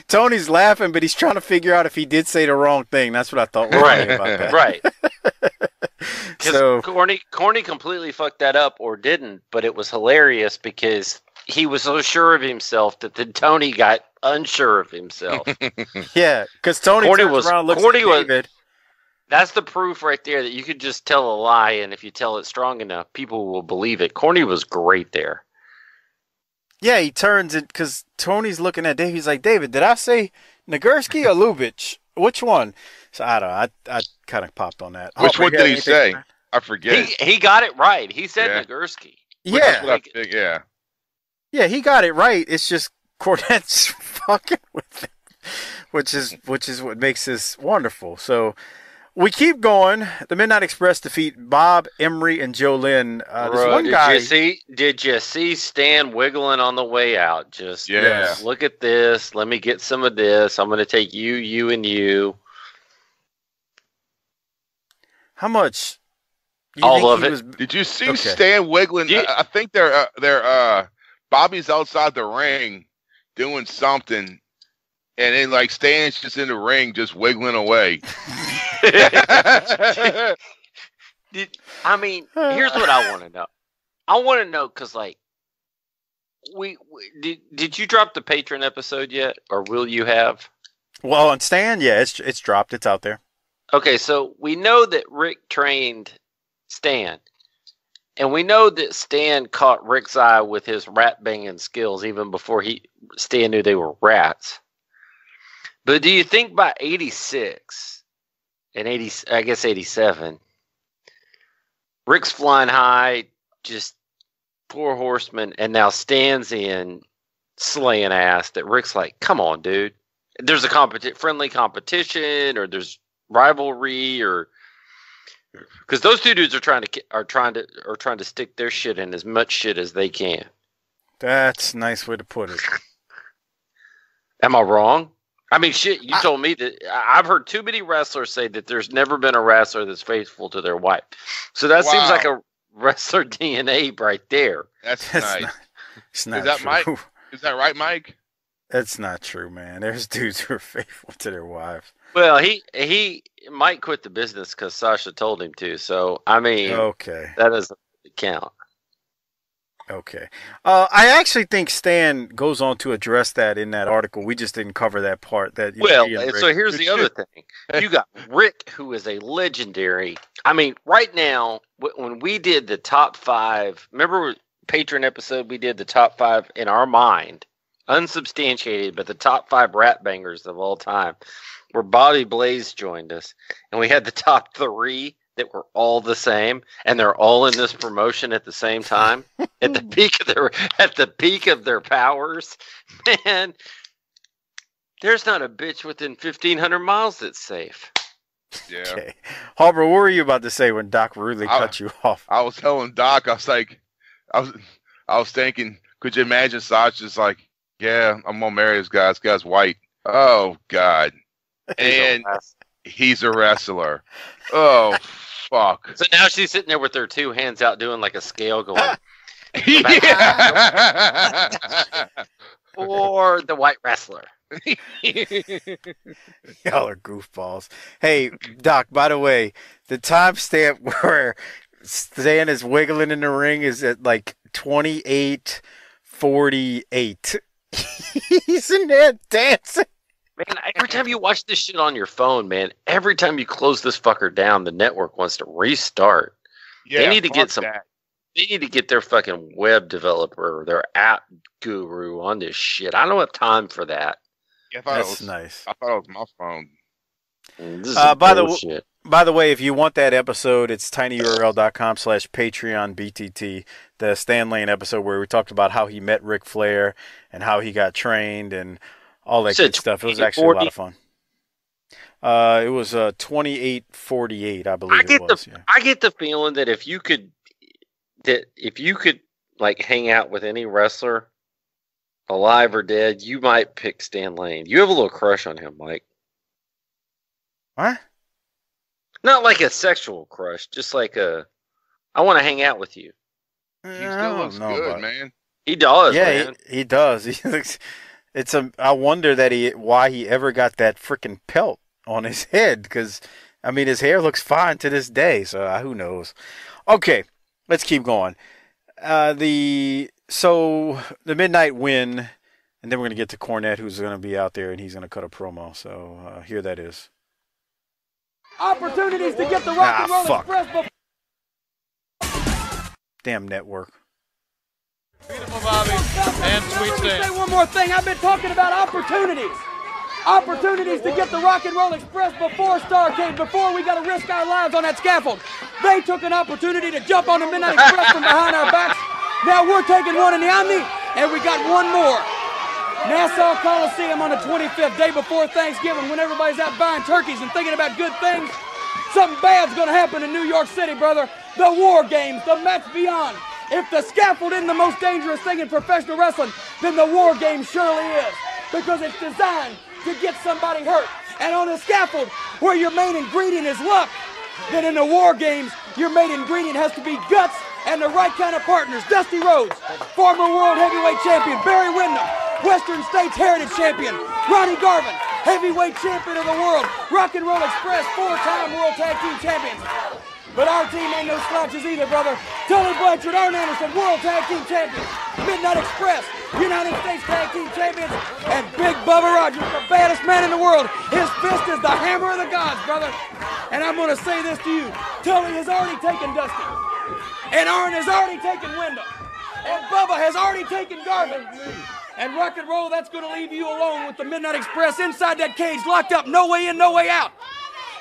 Tony's laughing, but he's trying to figure out if he did say the wrong thing. That's what I thought. Right, about that. right. Because Corny completely fucked that up or didn't, but it was hilarious because he was so sure of himself that then Tony got unsure of himself. Yeah, because Tony turns around and looks at David. That's the proof right there that you could just tell a lie, and if you tell it strong enough, people will believe it. Corny was great there. Yeah, he turns it because Tony's looking at David. He's like, David, did I say Nagurski or Lubitsch? Which one? So I don't know. I kind of popped on that. Which one did he say? I forget. He got it right. He said Nagurski. Yeah. Yeah. Yeah, he got it right. It's just Cornette's fucking with it, which is what makes this wonderful. So we keep going. The Midnight Express defeat Bob, Emery, and Joe Lynn. This one guy. Did you see Stan wiggling on the way out? Just look at this. Let me get some of this. I'm going to take you, you, and you. How much? All of it. Did you see Stan wiggling? I think they're Bobby's outside the ring doing something, and then like Stan's just in the ring just wiggling away. I mean, here's what I want to know. I want to know because, like, did you drop the Patron episode yet, or will you have? Well, on Stan, yeah, it's dropped. It's out there. Okay, so we know that Rick trained Stan, and we know that Stan caught Rick's eye with his rat banging skills even before Stan knew they were rats. But do you think by 86 and 87, Rick's flying high, just poor horseman, and now Stan's in slaying ass that Rick's like, come on, dude. There's a friendly competition, or there's rivalry, or because those two dudes are trying to stick their shit in as much shit as they can. That's a nice way to put it. Am I wrong? I mean, shit, you told me that. I've heard too many wrestlers say that there's never been a wrestler that's faithful to their wife. So that seems like a wrestler DNA right there. That's nice. It's not Is that true. Mike? Is that right, Mike? That's not true, man. There's dudes who are faithful to their wives. Well, he might quit the business because Sasha told him to. So, I mean, that doesn't count. Okay. I actually think Stan goes on to address that in that article. We just didn't cover that part. So here's the other thing. You got Rick, who is a legendary. I mean, right now, when we did the top 5, remember Patron episode, we did the top 5 in our mind, unsubstantiated, but the top 5 rat bangers of all time, where Bobby Blaze joined us, and we had the top 3 that were all the same, and they're all in this promotion at the same time, at the peak of their powers. Man, there's not a bitch within 1,500 miles that's safe. Yeah. Okay. Harper, what were you about to say when Doc rudely cut you off? I was telling Doc, I was like, I was thinking, could you imagine Sasha's like, yeah, I'm gonna marry this guy. This guy's white. Oh God. And he's a wrestler. Oh fuck. So now she's sitting there with her two hands out doing like a scale going. Yeah. Or the white wrestler. Y'all are goofballs. Hey, Doc, by the way, the timestamp where Stan is wiggling in the ring is at like 28:48. He's in there dancing. Man, every time you watch this shit on your phone, man, every time you close this fucker down, the network wants to restart. Yeah, they need to get fuck that. They need to get their fucking web developer or their app guru on this shit. I don't have time for that. Yeah, I thought That's it was nice. I thought it was my phone. This is By bullshit. the way, if you want that episode, it's tinyurl.com/PatreonBTT, the Stan Lane episode where we talked about how he met Ric Flair and how he got trained and all that good stuff. It was actually a lot of fun. It was 28:48, I believe it was. I get the feeling that if you could like hang out with any wrestler, alive or dead, you might pick Stan Lane. You have a little crush on him, Mike. What? Not like a sexual crush, just like I want to hang out with you. He still looks good, man. He does, yeah, man. He does. He looks. I wonder why he ever got that freaking pelt on his head, because I mean his hair looks fine to this day. So who knows? Okay, let's keep going. The Midnight Win, and then we're gonna get to Cornette, who's gonna be out there and he's gonna cut a promo. So here that is. Opportunities to get the Rock and Roll Express before. Damn network. Beautiful, Bobby. And sweet Let me Stan. say one more thing. I've been talking about opportunities. Opportunities to get the Rock and Roll Express before Starrcade, before we got to risk our lives on that scaffold. They took an opportunity to jump on the Midnight Express from behind our backs. Now we're taking one in the Omni, and we got one more. Nassau Coliseum on the 25th, day before Thanksgiving, when everybody's out buying turkeys and thinking about good things. Something bad's going to happen in New York City, brother. The War Games, the match beyond. If the scaffold isn't the most dangerous thing in professional wrestling, then the War Games surely is. Because it's designed to get somebody hurt. And on the scaffold, where your main ingredient is luck, then in the War Games, your main ingredient has to be guts and the right kind of partners. Dusty Rhodes, former World Heavyweight Champion Barry Windham, Western States Heritage Champion Ronnie Garvin, Heavyweight Champion of the World, Rock and Roll Express, 4-time World Tag Team Champions. But our team ain't no slouches either, brother. Tully Blanchard, Arn Anderson, World Tag Team Champions, Midnight Express, United States Tag Team Champions, and Big Bubba Rogers, the baddest man in the world. His fist is the hammer of the gods, brother. And I'm going to say this to you. Tully has already taken Dusty. And Arn has already taken Windham. And Bubba has already taken Garvin. And Rock and Roll, that's going to leave you alone with the Midnight Express inside that cage, locked up, no way in, no way out.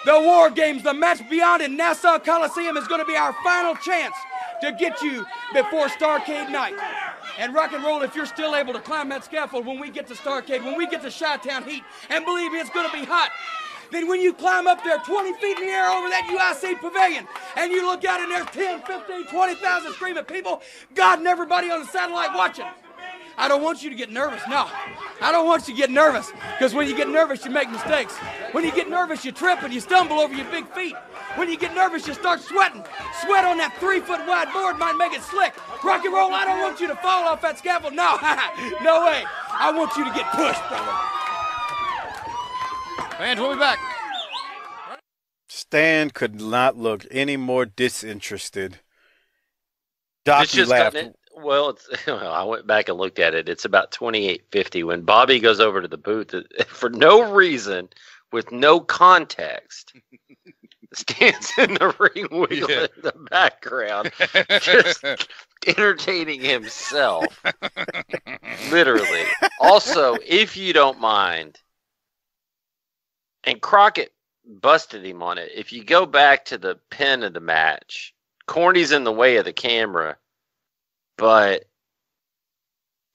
The War Games, the match beyond in Nassau Coliseum is going to be our final chance to get you before Starrcade night. And Rock and Roll, if you're still able to climb that scaffold when we get to Starrcade, when we get to Chi-Town Heat, and believe me, it's going to be hot. Then when you climb up there 20 feet in the air over that UIC pavilion, and you look out and there's 10, 15, 20,000 screaming people, God and everybody on the satellite watching. I don't want you to get nervous, no. I don't want you to get nervous, because when you get nervous, you make mistakes. When you get nervous, you trip and you stumble over your big feet. When you get nervous, you start sweating. Sweat on that 3-foot wide board might make it slick. Rock and Roll, I don't want you to fall off that scaffold, no, no way. I want you to get pushed, brother. Fans, we'll be back. Stan could not look any more disinterested. Doc, you laughed. Well, I went back and looked at it. It's about 28:50 when Bobby goes over to the booth for no reason, with no context. Stands in the ring wiggling in the background, just entertaining himself. Literally. Also, if you don't mind, and Crockett busted him on it. If you go back to the pin of the match, Corny's in the way of the camera, but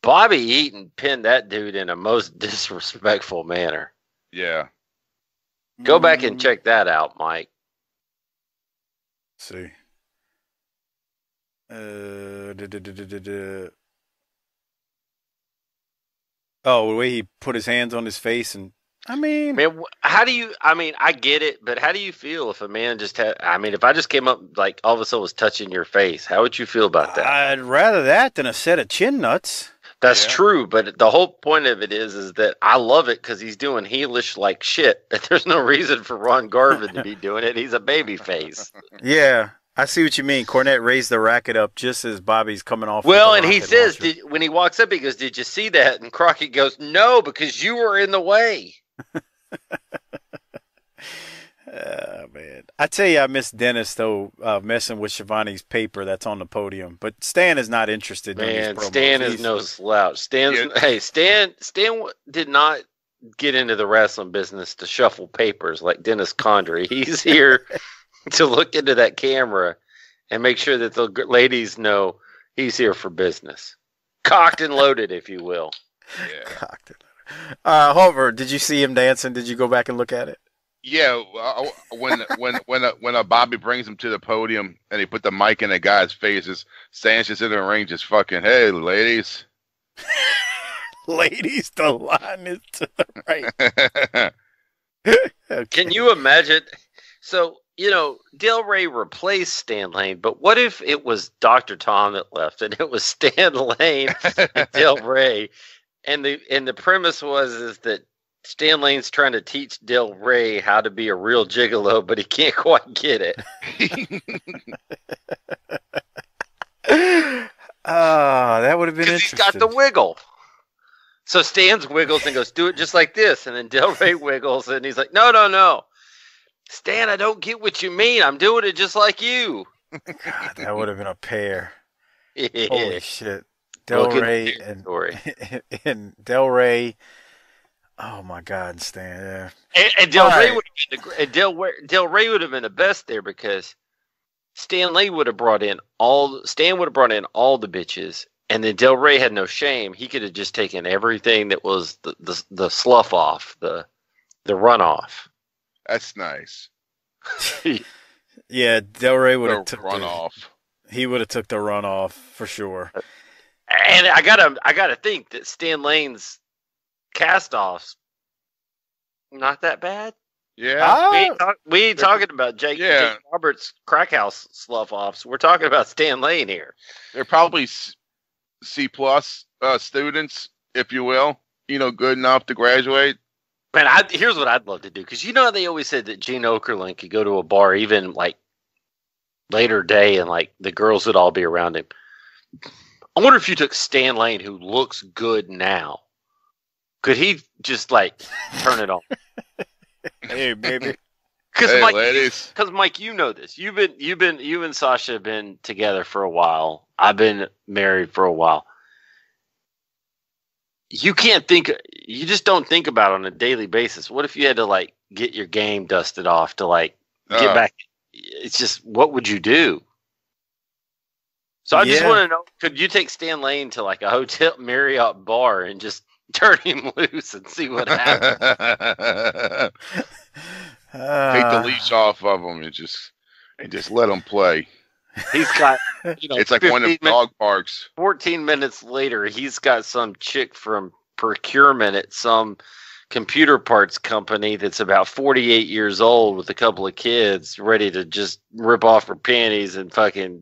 Bobby Eaton pinned that dude in a most disrespectful manner. Yeah. Go back and check that out, Mike. Let's see. Oh, the way he put his hands on his face, and I mean, Man, how do you? I mean, I get it, but how do you feel if a man just had? I mean, if I just came up like all of a sudden was touching your face, how would you feel about that? I'd rather that than a set of chin nuts. That's true, but the whole point of it is that I love it because he's doing heelish like shit. There's no reason for Ron Garvin to be doing it. He's a baby face. Yeah, I see what you mean. Cornette raised the racket up just as Bobby's coming off. Well, and he says, when he walks up, he goes, "Did you see that?" And Crockett goes, "No, because you were in the way." Man, I tell you, I miss Dennis though, messing with Shivani's paper that's on the podium. But Stan is not interested. Man, in these promos. Stan is no slouch. Stan did not get into the wrestling business to shuffle papers like Dennis Condrey. He's here to look into that camera and make sure that the ladies know he's here for business. Cocked and loaded, if you will. Yeah. Cocked and loaded. However, did you see him dancing? Did you go back and look at it? Yeah, when Bobby brings him to the podium and he put the mic in the guy's faces, Stan's just in the ring, just fucking, hey, ladies. Ladies, the line is to the right. Okay. Can you imagine? So, Del Rey replaced Stan Lane, but what if it was Dr. Tom that left and it was Stan Lane and Del Rey, and the premise is that Stan Lane's trying to teach Del Rey how to be a real gigolo, but he can't quite get it. That would have been interesting. He's got the wiggle. So Stan's wiggles and goes, "Do it just like this." And then Del Rey wiggles and he's like, No. Stan, I don't get what you mean. I'm doing it just like you. God, that would have been a pair. Yeah. Holy shit. Del Rey and Del Rey. Oh my God, Stan! Yeah. And Del Rey would have been the best there because Stan would have brought in all the bitches, and then Del Rey had no shame. He could have just taken everything that was the slough off, the runoff. That's nice. Yeah, Del Rey would have took runoff. He would have took the runoff for sure. And I gotta think that Stan Lane's cast-offs not that bad. Yeah, we ain't talking about Jake Roberts' crack house slough-offs. We're talking about Stan Lane here. They're probably C+ students, if you will. Good enough to graduate. Man, here's what I'd love to do, because how they always said that Gene Okerlund could go to a bar even like later day and like the girls would all be around him. I wonder if you took Stan Lane, who looks good now, could he just like turn it on? Hey, baby. Because Mike, you know this. You and Sasha have been together for a while. I've been married for a while. You just don't think about it on a daily basis. What if you had to like get your game dusted off to like get back? It's just, what would you do? So I just want to know, could you take Stan Lane to like a hotel Marriott bar and just turn him loose and see what happens? Take the leash off of him and just let him play. He's got, it's like one of the dog parks. 14 minutes later, he's got some chick from procurement at some computer parts company that's about 48 years old with a couple of kids ready to just rip off her panties and fucking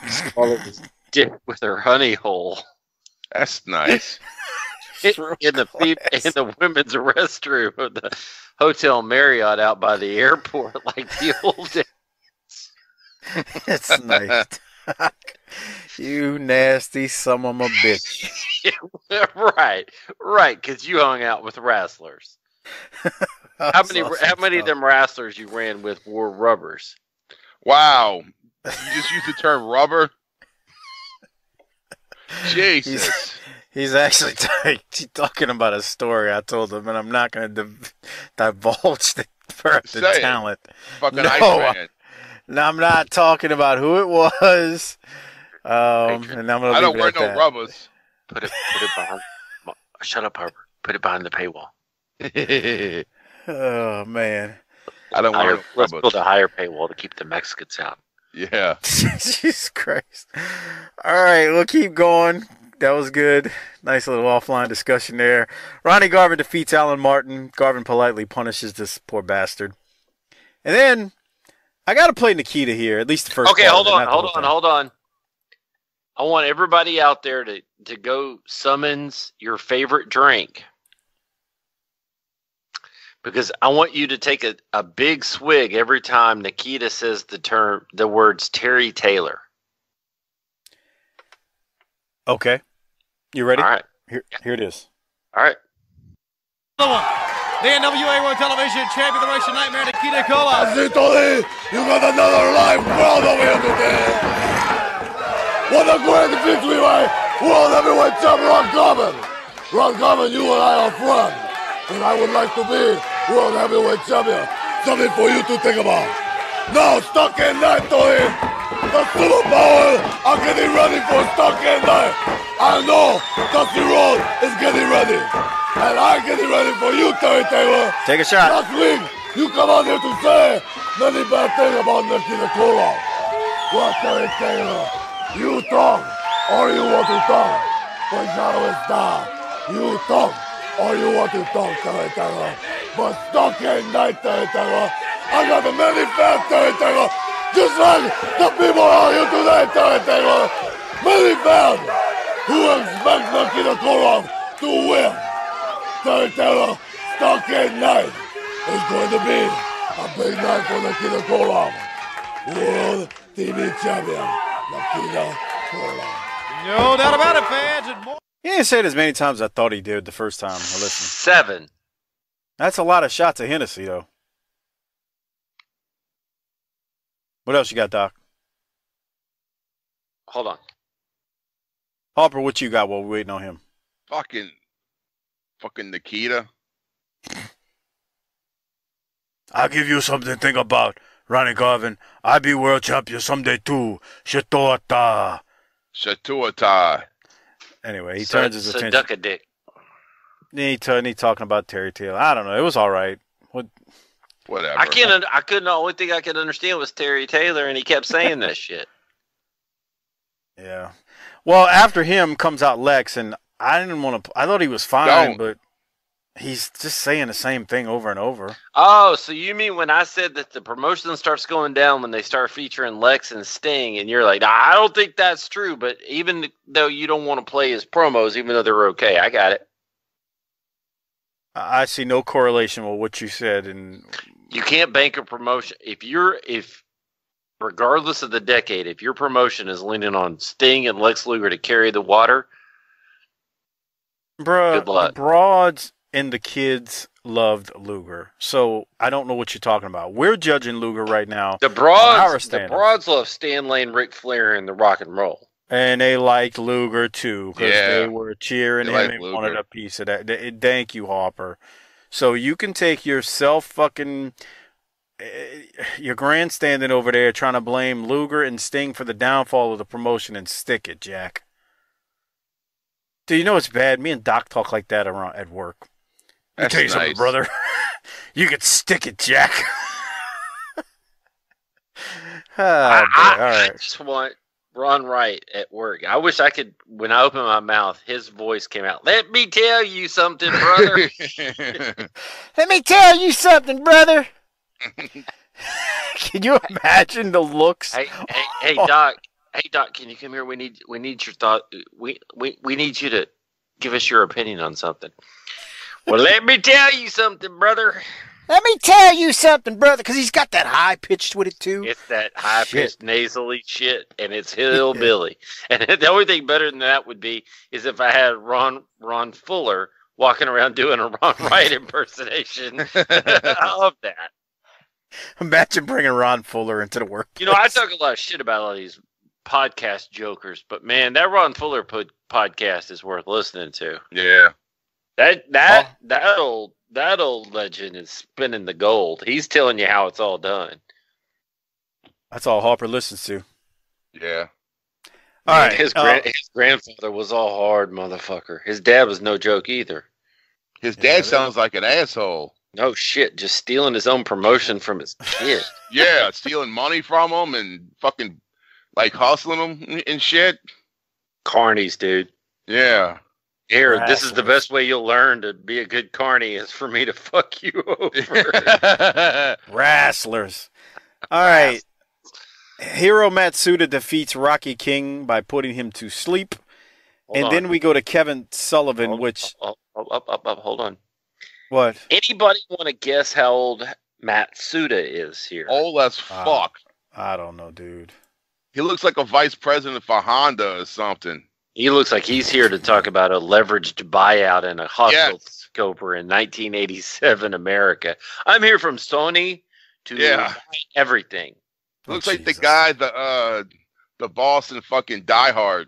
swallow his dick with her honey hole. That's nice. in the women's restroom of the Hotel Marriott out by the airport, like the old days. It's nice. You nasty son of a bitch. Right, because you hung out with wrestlers. How many of them wrestlers you ran with wore rubbers? Wow. You just used the term rubber? Jesus. He's actually talking about a story I told him, and I'm not going to divulge the talent. Fucking Iceman. No, I'm not talking about who it was. And I'm gonna I don't wear no rubbers. Put it behind. Shut up, Harper. Put it behind the paywall. Oh man. I don't wear no rubbers. Let's build a higher paywall to keep the Mexicans out. Yeah. Jesus Christ. All right, we'll keep going. That was good. Nice little offline discussion there. Ronnie Garvin defeats Alan Martin. Garvin politely punishes this poor bastard. And then I got to play Nikita here, at least the first. Okay, part hold on. I want everybody out there to go summons your favorite drink. Because I want you to take a big swig every time Nikita says the words Terry Taylor. Okay. You ready? All right. Here it is. All right. The NWA World Television Champion, the Russian Nightmare, Nikita Koloff. You got another live crowd over here today. What a great victory by World Heavyweight Champion Ron Garvin. Ron Garvin, you and I are friends. And I would like to be World Heavyweight Champion. Something for you to think about. Now, Stockade Night, Tony. The superpower are getting ready for Stockade Night. I know Dusty Rhodes is getting ready. And I'm getting ready for you, Terry Taylor. Take a shot. Last week, you come out here to say many bad things about Nikita Koloff. Well, Terry Taylor, you talk or you want to talk. But now it's down. You talk or you want to talk, Terry Taylor. But Stockade Night, Terry Taylor, I got the many fans, Terry Taylor. Just like the people out here today, Terry Taylor. Many fans who expect Nikita Koloff to win. Terry Taylor, Stockade Night is going to be a big night for Nikita Koloff. World TV Champion, Nikita Koloff. No doubt about it, fans. And more. He didn't say it as many times as I thought he did the first time I listened. 7. That's a lot of shots of Hennessy, though. What else you got, Doc? Hold on. Harper, what you got while we're waiting on him? Fucking Nikita. I'll give you something to think about, Ronnie Garvin. I'll be world champion someday too. Shatuata. Anyway, he turns his attention. Duck a dick. He talking about Terry Taylor. I don't know. It was all right. Whatever. The only thing I could understand was Terry Taylor, and he kept saying that shit. Yeah. Well, after him comes out Lex, and I didn't want to. I thought he was fine, but he's just saying the same thing over and over. Oh, so you mean when I said that the promotion starts going down when they start featuring Lex and Sting, and you're like, I don't think that's true, but even though you don't want to play his promos, even though they're okay, I got it. I see no correlation with what you said, and you can't bank a promotion if regardless of the decade, if your promotion is leaning on Sting and Lex Luger to carry the water, bruh, good luck. The broads and the kids loved Luger, so I don't know what you're talking about. We're judging Luger right now. The broads love Stan Lane, Ric Flair, and the Rock and Roll. And they liked Luger, too, because they were cheering him and Luger. wanted a piece of that. Thank you, Harper. So you can take your you're grandstanding over there trying to blame Luger and Sting for the downfall of the promotion and stick it, Jack. Do you know it's bad? Me and Doc talk like that around at work. That's tell you something, brother. You could stick it, Jack. All right. I just want Ron Wright at work. I wish I could, when I open my mouth, his voice came out. Let me tell you something, brother. Let me tell you something, brother. Can you imagine the looks? Hey, Doc. Hey, Doc, can you come here? We need your thought. We need you to give us your opinion on something. Well, let me tell you something, brother. Let me tell you something, brother, because he's got that high pitched with it too. It's that high pitched nasally shit, and it's hillbilly. And the only thing better than that would be is if I had Ron Fuller walking around doing a Ron Wright impersonation of that. Imagine bringing Ron Fuller into the workplace. You know, I talk a lot of shit about all these podcast jokers, but man, that Ron Fuller podcast is worth listening to. Yeah. That old legend is spinning the gold. He's telling you how it's all done. That's all Harper listens to. Yeah. All right. His grandfather was all hard, motherfucker. His dad was no joke either. His dad sounds like an asshole. No shit, just stealing his own promotion from his kid. Yeah, stealing money from him and fucking like hustling him and shit. Carnies, dude. Yeah. Here, this is the best way you'll learn to be a good carny is for me to fuck you over. Wrestlers. All right. Hiro Matsuda defeats Rocky King by putting him to sleep. Then we go to Kevin Sullivan, Hold on. What? Anybody want to guess how old Matsuda is here? Old as fuck. I don't know, dude. He looks like a vice president for Honda or something. He looks like he's here to talk about a leveraged buyout in a hostile scoper in 1987 America. I'm here from Sony to buy everything. Looks like the guy, the boss in fucking Die Hard.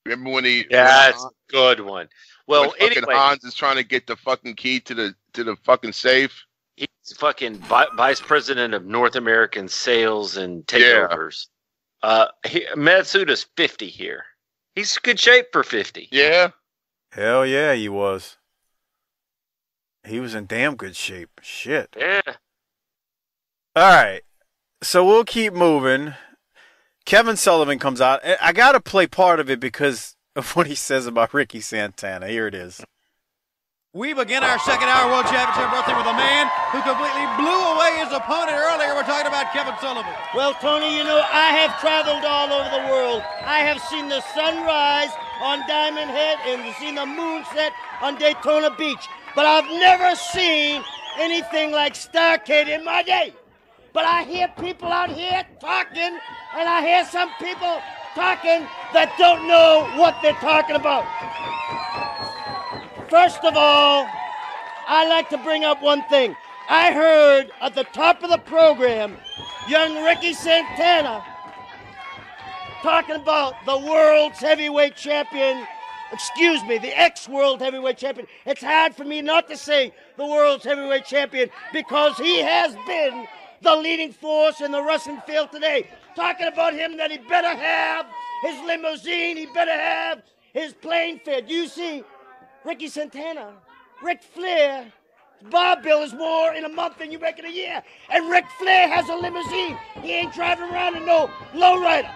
Remember when he? Yeah, that's a good one. Well, anyway, Hans is trying to get the fucking key to the fucking safe. He's fucking vice president of North American sales and takeovers. Matsuda's 50 here. He's in good shape for 50. Yeah. Hell yeah, he was. He was in damn good shape. Shit. Yeah. All right. So we'll keep moving. Kevin Sullivan comes out. I got to play part of it because of what he says about Ricky Santana. Here it is. We begin our second hour World Championship Wrestling with a man who completely blew away his opponent earlier. We're talking about Kevin Sullivan. Well, Tony, you know, I have traveled all over the world. I have seen the sunrise on Diamond Head and seen the moon set on Daytona Beach. But I've never seen anything like Starrcade in my day. But I hear people out here talking, and I hear some people talking that don't know what they're talking about. First of all, I like to bring up one thing. I heard at the top of the program, young Ricky Santana talking about the world's heavyweight champion, the ex-world heavyweight champion. It's hard for me not to say the world's heavyweight champion because he has been the leading force in the wrestling field today. Talking about him that he better have his limousine, he better have his plane fare. Do you see Ricky Santana, Ric Flair, bar bill is more in a month than you make in a year. And Ric Flair has a limousine. He ain't driving around in no lowrider.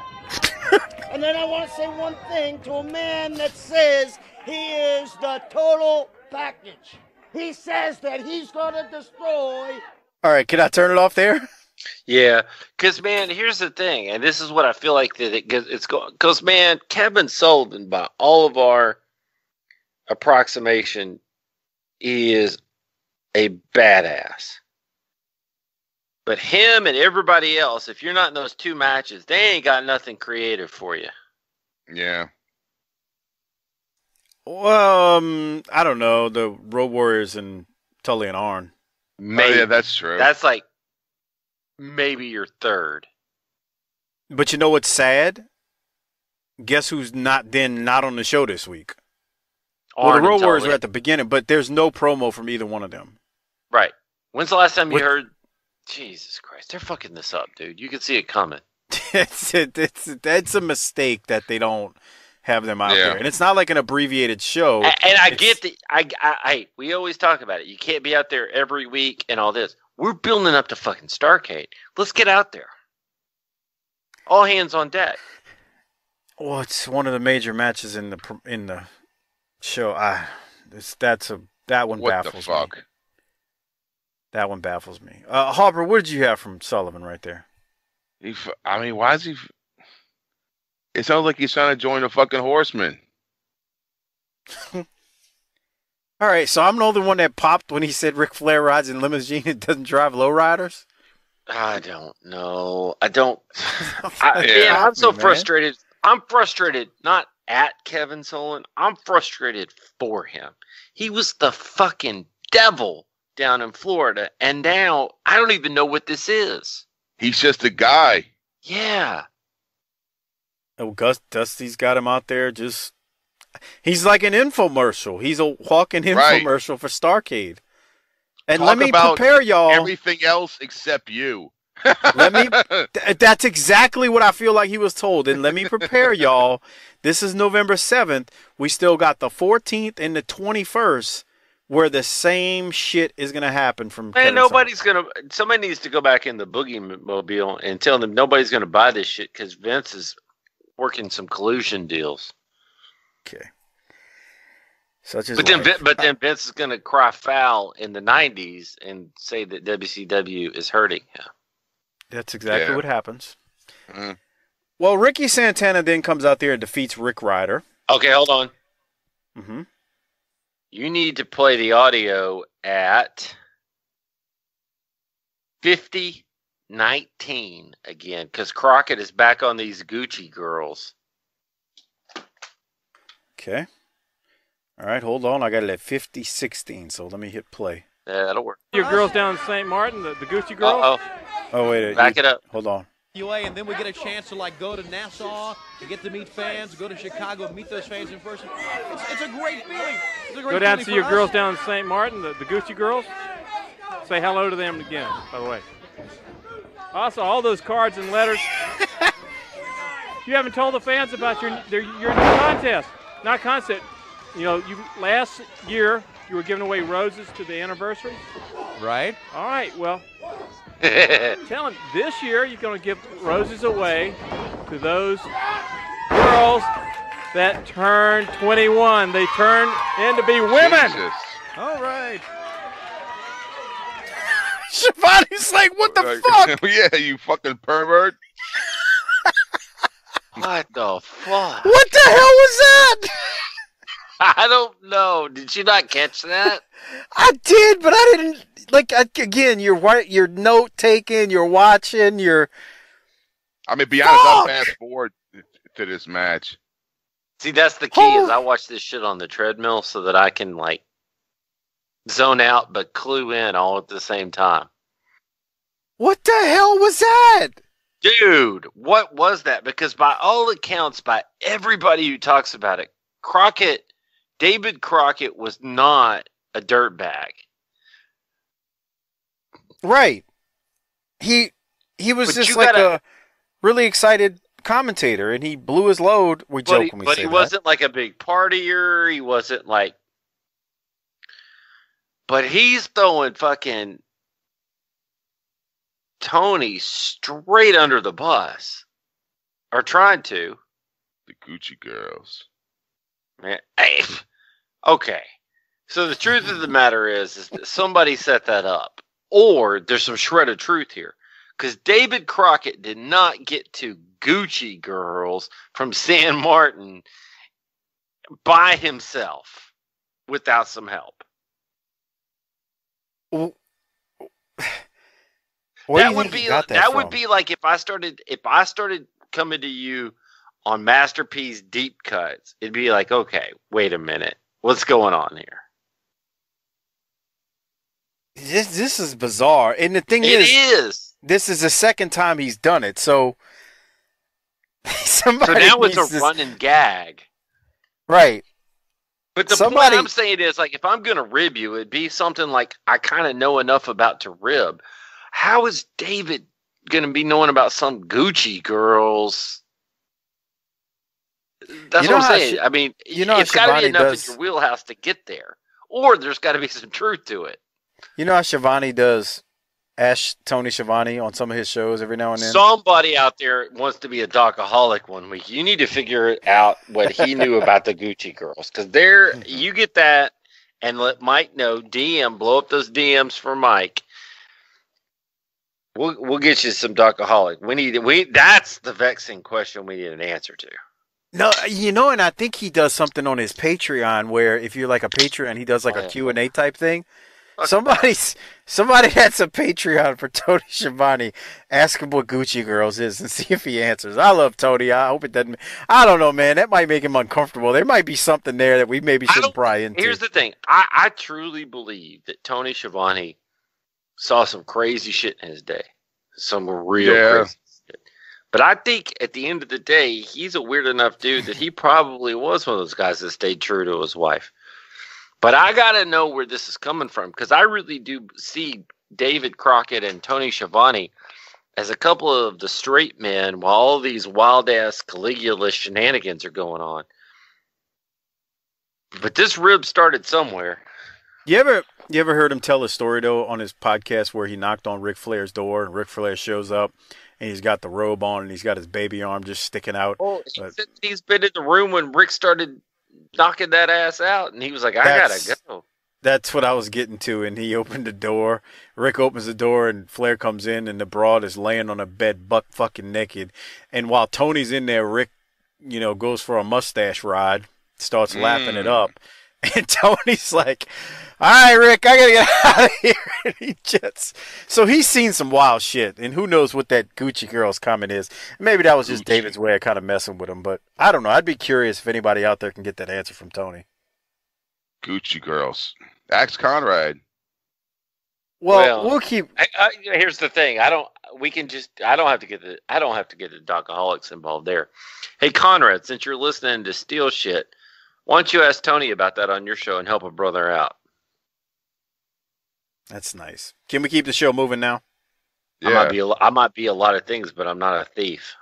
And then I want to say one thing to a man that says he is the total package. He says that he's going to destroy. All right, can I turn it off there? Yeah, because, man, here's the thing, and this is what I feel like that it's going. Because, man, Kevin Sullivan, by all of our approximation, is a badass. But him and everybody else, if you're not in those two matches, they ain't got nothing creative for you. Yeah. Well, I don't know. The Road Warriors and Tully and Arn. Maybe. Oh, yeah, that's true. That's like maybe your third. But you know what's sad? Guess who's not on the show this week? Well, the Road Warriors were at the beginning, but there's no promo from either one of them. Right. When's the last time you heard? Jesus Christ, they're fucking this up, dude. You can see it coming. That's a mistake that they don't have them out there, and it's not like an abbreviated show. And I get that. We always talk about it. You can't be out there every week and all this. We're building up to fucking Starrcade. Let's get out there. All hands on deck. Well, it's one of the major matches in the show. That one baffles me. That one baffles me. Harper, what did you have from Sullivan right there? Why is he? It sounds like he's trying to join the fucking Horsemen. All right, so I'm the only one that popped when he said Ric Flair rides in limousine and doesn't drive lowriders? I don't know. I'm so frustrated. I'm frustrated not at Kevin Sullivan. I'm frustrated for him. He was the fucking devil down in Florida, and now I don't even know what this is. He's just a guy. Yeah. Oh, Dusty's got him out there he's like an infomercial. He's a walking infomercial for Starrcade. And let me prepare y'all. Everything else except you. That's exactly what I feel like he was told. And let me prepare y'all. This is November 7th. We still got the 14th and the 21st where the same shit is going to happen from Man, somebody needs to go back in the Boogie Mobile and tell them nobody's going to buy this shit because Vince is working some collusion deals. Okay. Such as but then Vince is going to cry foul in the 90s and say that WCW is hurting him. That's exactly what happens. Mm-hmm. Well, Ricky Santana then comes out there and defeats Rick Ryder. Okay, hold on. Mm-hmm. You need to play the audio at 50:19 again, because Crockett is back on these Gucci girls. Okay. All right, hold on. I got it at 50:16, so let me hit play. Yeah, that'll work. Your girls down in St. Martin, the Gucci girls? Uh-oh. Oh, wait. Back it up. Hold on. And then we get a chance to go to Nassau, to get to meet fans, go to Chicago, meet those fans in person. It's a great feeling. Go down to see your girls down in St. Martin, the Gucci girls. Say hello to them again, by the way. Also, all those cards and letters. You haven't told the fans about your new contest. Not contest. You know, last year you were giving away roses to the anniversary. Right. All right, well. Tell them this year you're going to give roses away to those girls that turn 21. They turn in to be women. Jesus. All right. Shivani's like, what the fuck? Yeah, you fucking pervert. What the fuck? What the hell was that? I don't know. Did you not catch that? I did, but I didn't. Again, you're note taking, you're watching, you're. I mean, be honest, I'm fast forward to this match. See, that's the key. Is I watch this shit on the treadmill so that I can zone out but clue in all at the same time. What the hell was that? Dude, what was that? Because by all accounts, by everybody who talks about it, David Crockett was not a dirtbag. Right. He was just a really excited commentator, and he blew his load. We joke when we say that. But he wasn't like a big partier. He wasn't like... But he's throwing fucking Tony straight under the bus. Or trying to. The Gucci girls. Man, okay. So the truth of the matter is that somebody set that up. Or there's some shred of truth here. Because David Crockett did not get to Gucci girls from San Martin by himself without some help. That would be like if I started coming to you on Master P's deep cuts. It'd be like, okay, wait a minute, what's going on here? This is bizarre, and the thing is, this is the second time he's done it. So somebody. So now it's a running gag, right? But the point I'm saying is, if I'm going to rib you, it'd be something like I kind of know enough about to rib. How is David going to be knowing about some Gucci girls? That's what I'm saying. I mean, it's got to be enough in your wheelhouse to get there. Or there's got to be some truth to it. You know how Schiavone does Tony Schiavone on some of his shows every now and then? Somebody out there wants to be a Docaholic one week. You need to figure out what he knew about the Gucci girls. Because you get that and let Mike know. Blow up those DMs for Mike. We'll get you some Docaholic. That's the vexing question we need an answer to. No, and I think he does something on his Patreon where if you're like a Patreon, he does like a Q&A type thing. Somebody that's a Patreon for Tony Schiavone, ask him what Gucci Girls is and see if he answers. I love Tony. I hope it doesn't. I don't know, man. That might make him uncomfortable. There might be something there that we maybe shouldn't pry into. Here's the thing. I truly believe that Tony Schiavone saw some crazy shit in his day. Some real crazy shit. But I think at the end of the day, he's a weird enough dude that he probably was one of those guys that stayed true to his wife. But I got to know where this is coming from, because I really do see David Crockett and Tony Schiavone as a couple of the straight men while all these wild-ass Caligula shenanigans are going on. But this rib started somewhere. You ever heard him tell a story, though, on his podcast where he knocked on Ric Flair's door and Ric Flair shows up and he's got the robe on and he's got his baby arm just sticking out? Oh, he's been in the room when Rick started knocking that ass out, and he was like, I gotta go. That's what I was getting to, and he opened the door. Rick opens the door, and Flair comes in, and the broad is laying on a bed, buck fucking naked. And while Tony's in there, Rick, goes for a mustache ride, starts lapping it up. And Tony's like, all right, Rick, I gotta get out of here. And he jets. So he's seen some wild shit, and who knows what that Gucci girl's comment is. Maybe that was just David's way of kind of messing with him, but I don't know. I'd be curious if anybody out there can get that answer from Tony. Gucci girls. Axe Conrad. Well, we'll keep. Here's the thing. I don't have to get the Docaholics involved there. Hey, Conrad, since you're listening to Steel Shit, why don't you ask Tony about that on your show and help a brother out? That's nice. Can we keep the show moving now? Yeah. I might be a lot of things, but I'm not a thief.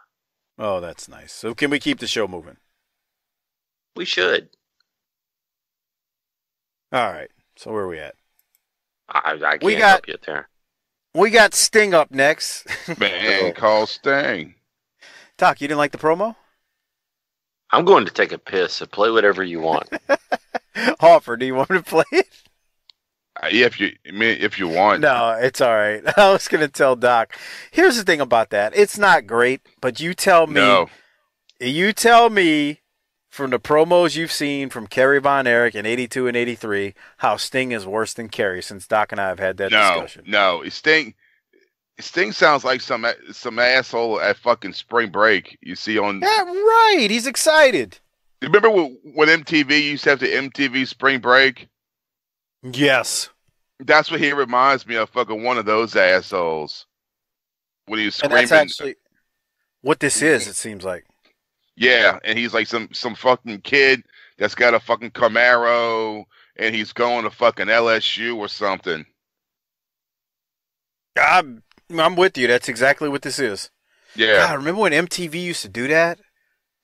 Oh, that's nice. So can we keep the show moving? We should. All right. So where are we at? I can't help you there. We got Sting up next. Man, call Sting. Doc, you didn't like the promo? I'm going to take a piss, so play whatever you want. Harper, do you want me to play it? Yeah, if you want. No, it's all right. I was going to tell Doc. Here's the thing about that. It's not great, but you tell me. No. You tell me from the promos you've seen from Kerry Von Erich in 82 and 83 how Sting is worse than Kerry, since Doc and I have had that discussion. No, Sting sounds like some asshole at fucking spring break you see on. Yeah, right. He's excited. Remember when MTV used to have the MTV spring break? Yes. That's what he reminds me of, fucking one of those assholes. When he was screaming. And that's actually what this is, it seems like. Yeah, and he's like some fucking kid that's got a fucking Camaro, and he's going to fucking LSU or something. I'm with you. That's exactly what this is. Yeah. God, remember when MTV used to do that?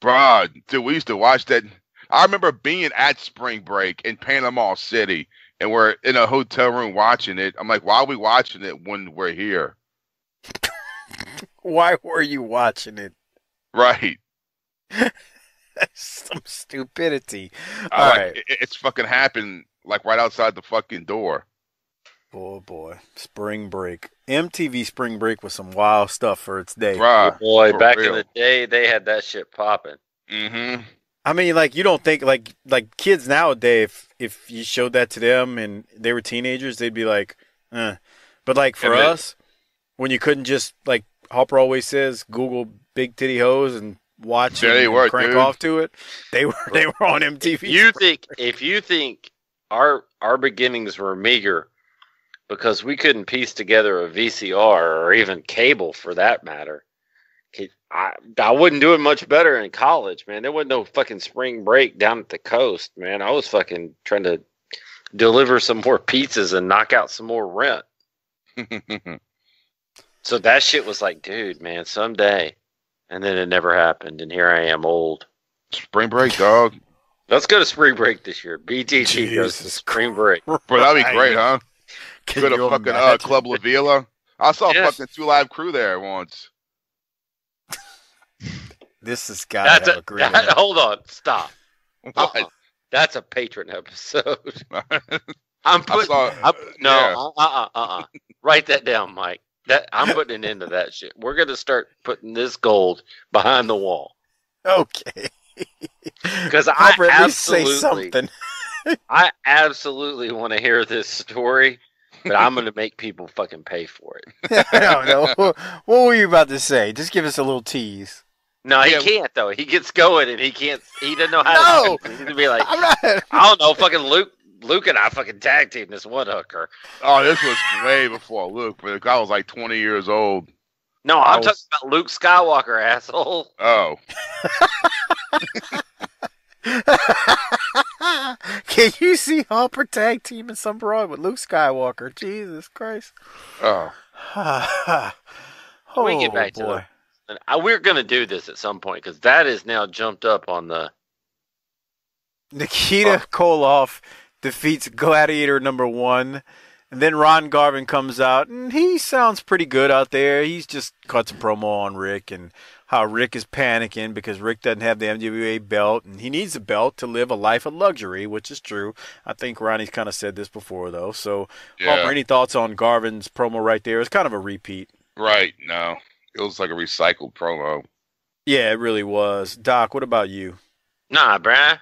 Bro, dude, we used to watch that. I remember being at spring break in Panama City, and we're in a hotel room watching it. I'm like, why are we watching it when we're here? Why were you watching it? Right. Some stupidity. All right. It's fucking happened like right outside the fucking door. Oh boy. Spring break. MTV spring break was some wild stuff for its day. Right. Oh boy, back in the day, they had that shit popping. Mm-hmm. I mean, like, you don't think, like kids nowadays, if you showed that to them and they were teenagers, they'd be like, eh. But like for us, when you couldn't just, like Harper always says, Google big titty hoes and watch and crank off to it, they were on MTV. If you think our beginnings were meager because we couldn't piece together a VCR or even cable for that matter, I wouldn't do it much better in college, man. There wasn't no fucking spring break down at the coast, man. I was fucking trying to deliver some more pizzas and knock out some more rent. So that shit was like, dude, man, someday. And then it never happened, and here I am old. Spring break, dog. Let's go to spring break this year. BTT goes to spring break. Bro, that'd be great, huh? Go to fucking Club La Vila. I saw fucking 2 Live Crew there once. This has got to have a great hold on, stop. That's a Patron episode. I'm putting write that down, Mike. I'm putting an end to that shit. We're gonna start putting this gold behind the wall. Okay. Because I absolutely want to hear this story, but I'm gonna make people fucking pay for it. No. What were you about to say? Just give us a little tease. No, he can't though. He gets going and he can't. He doesn't know how to. He's gonna be like, I don't know, fucking Luke and I fucking tag team this one hooker. Oh, this was way before Luke, but the guy was like 20 years old. No, I'm talking about Luke Skywalker, asshole. Oh. Can you see Harper tag teaming some broad with Luke Skywalker? Jesus Christ. Oh. We get back to it. We're going to do this at some point because that is now jumped up on the... Nikita Koloff defeats Gladiator #1 And then Ron Garvin comes out, and he sounds pretty good out there. He's just cuts a promo on Rick and how Rick is panicking because Rick doesn't have the NWA belt, and he needs a belt to live a life of luxury, which is true. I think Ronnie's kind of said this before, though. So, Harper, any thoughts on Garvin's promo right there? It's kind of a repeat. Right, no. It was like a recycled promo. Yeah, it really was. Doc, what about you? Nah, bruh.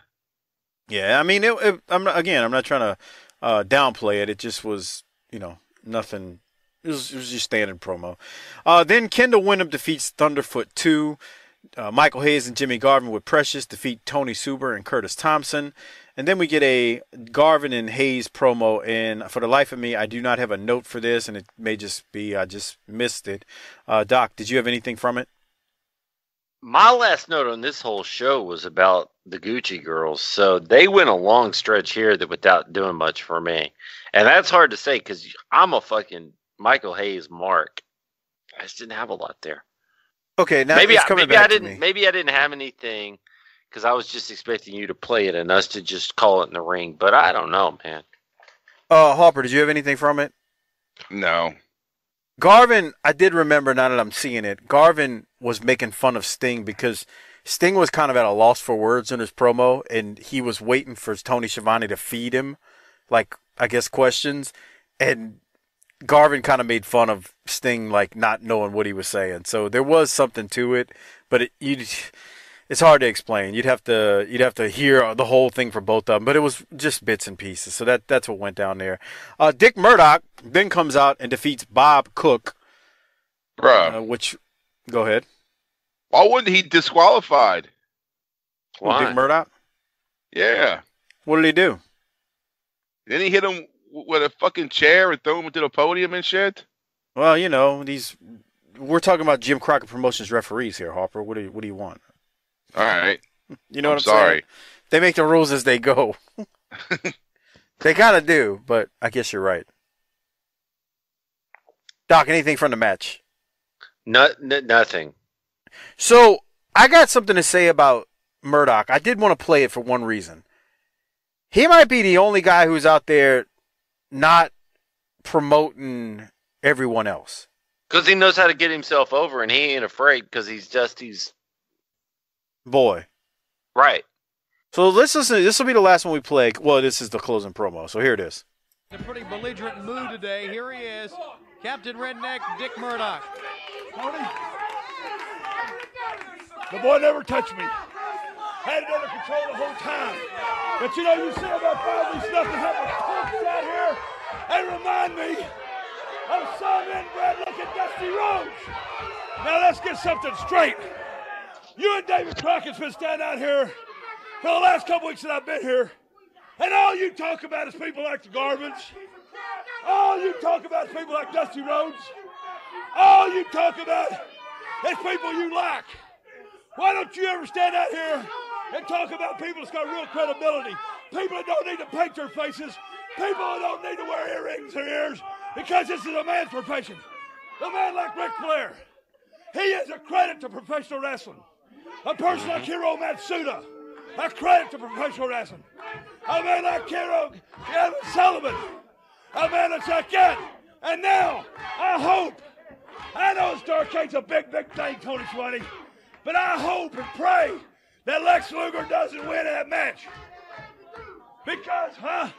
Yeah, I mean, I'm not trying to downplay it. It just was, nothing. It was just standard promo. Then Kendall Windham defeats Thunderfoot 2. Michael Hayes and Jimmy Garvin with Precious defeat Tony Suber and Curtis Thompson. And then we get a Garvin and Hayes promo. And for the life of me, I do not have a note for this, and it may just be I just missed it. Doc, did you have anything from it? My last note on this whole show was about the Gucci girls. So they went a long stretch here that without doing much for me. And that's hard to say because I'm a fucking Michael Hayes mark. I just didn't have a lot there. Okay, now maybe I didn't have anything because I was just expecting you to play it and us to just call it in the ring. But I don't know, man. Harper, did you have anything from it? No. Garvin, I did remember now that I'm seeing it, Garvin was making fun of Sting because Sting was kind of at a loss for words in his promo, and he was waiting for Tony Schiavone to feed him, like, I guess, questions. And Garvin kind of made fun of Sting, like, not knowing what he was saying. So there was something to it, but it's hard to explain. You'd have to hear the whole thing for both of them, but it was just bits and pieces. So that's what went down there. Dick Murdoch then comes out and defeats Bob Cook. Bruh. Go ahead. Why wasn't he disqualified? Why? Dick Murdoch? Yeah. What did he do? Didn't he hit him with a fucking chair and throw him into the podium and shit? Well, we're talking about Jim Crockett Promotions referees here, Harper. What do you want? All right. You know what I'm saying? They make the rules as they go. They kind of do, but I guess you're right. Doc, anything from the match? Nothing. So I got something to say about Murdoch. I did want to play it for one reason. He might be the only guy who's out there not promoting everyone else. Because he knows how to get himself over, and he ain't afraid because he's boy. Right. So let's listen. This will be the last one we play. Well, this is the closing promo. So here it is. In a pretty belligerent mood today. Here he is, Captain Redneck Dick Murdoch. Tony, the boy never touched me. Had it under control the whole time. But you say about probably stuff that happened punks out here and remind me of some inbred-looking Dusty Rhodes. Now let's get something straight. You and David Crockett's been standing out here for the last couple weeks that I've been here, and all you talk about is people like the Garvins. All you talk about is people like Dusty Rhodes. All you talk about is people you like. Why don't you ever stand out here and talk about people that's got real credibility? People that don't need to paint their faces. People that don't need to wear earrings in their ears because this is a man's profession. A man like Ric Flair, he is a credit to professional wrestling. A person like Hiro Matsuda, a credit to professional wrestling. A man like Kevin Sullivan, a man that's like that. And now, I know Starcade's a big, big thing, Tony Swanee, but I hope and pray that Lex Luger doesn't win that match. Because, How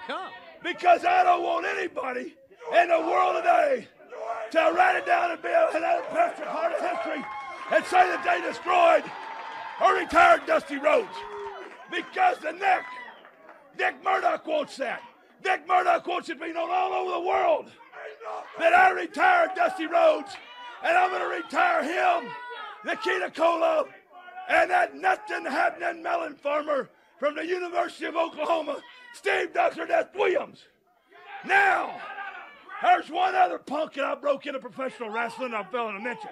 come? Because I don't want anybody in the world today to write it down and be an unimpressive part of history and say that they destroyed or retired Dusty Rhodes. Because the neck, Dick Murdoch wants that. Dick Murdoch wants it to be known all over the world that I retired Dusty Rhodes, and I'm going to retire him, Nikita Koloff, and that nothing happening melon farmer from the University of Oklahoma, Steve Dr. Death Williams. Now, there's one other punk that I broke into professional wrestling I'm failing to mention.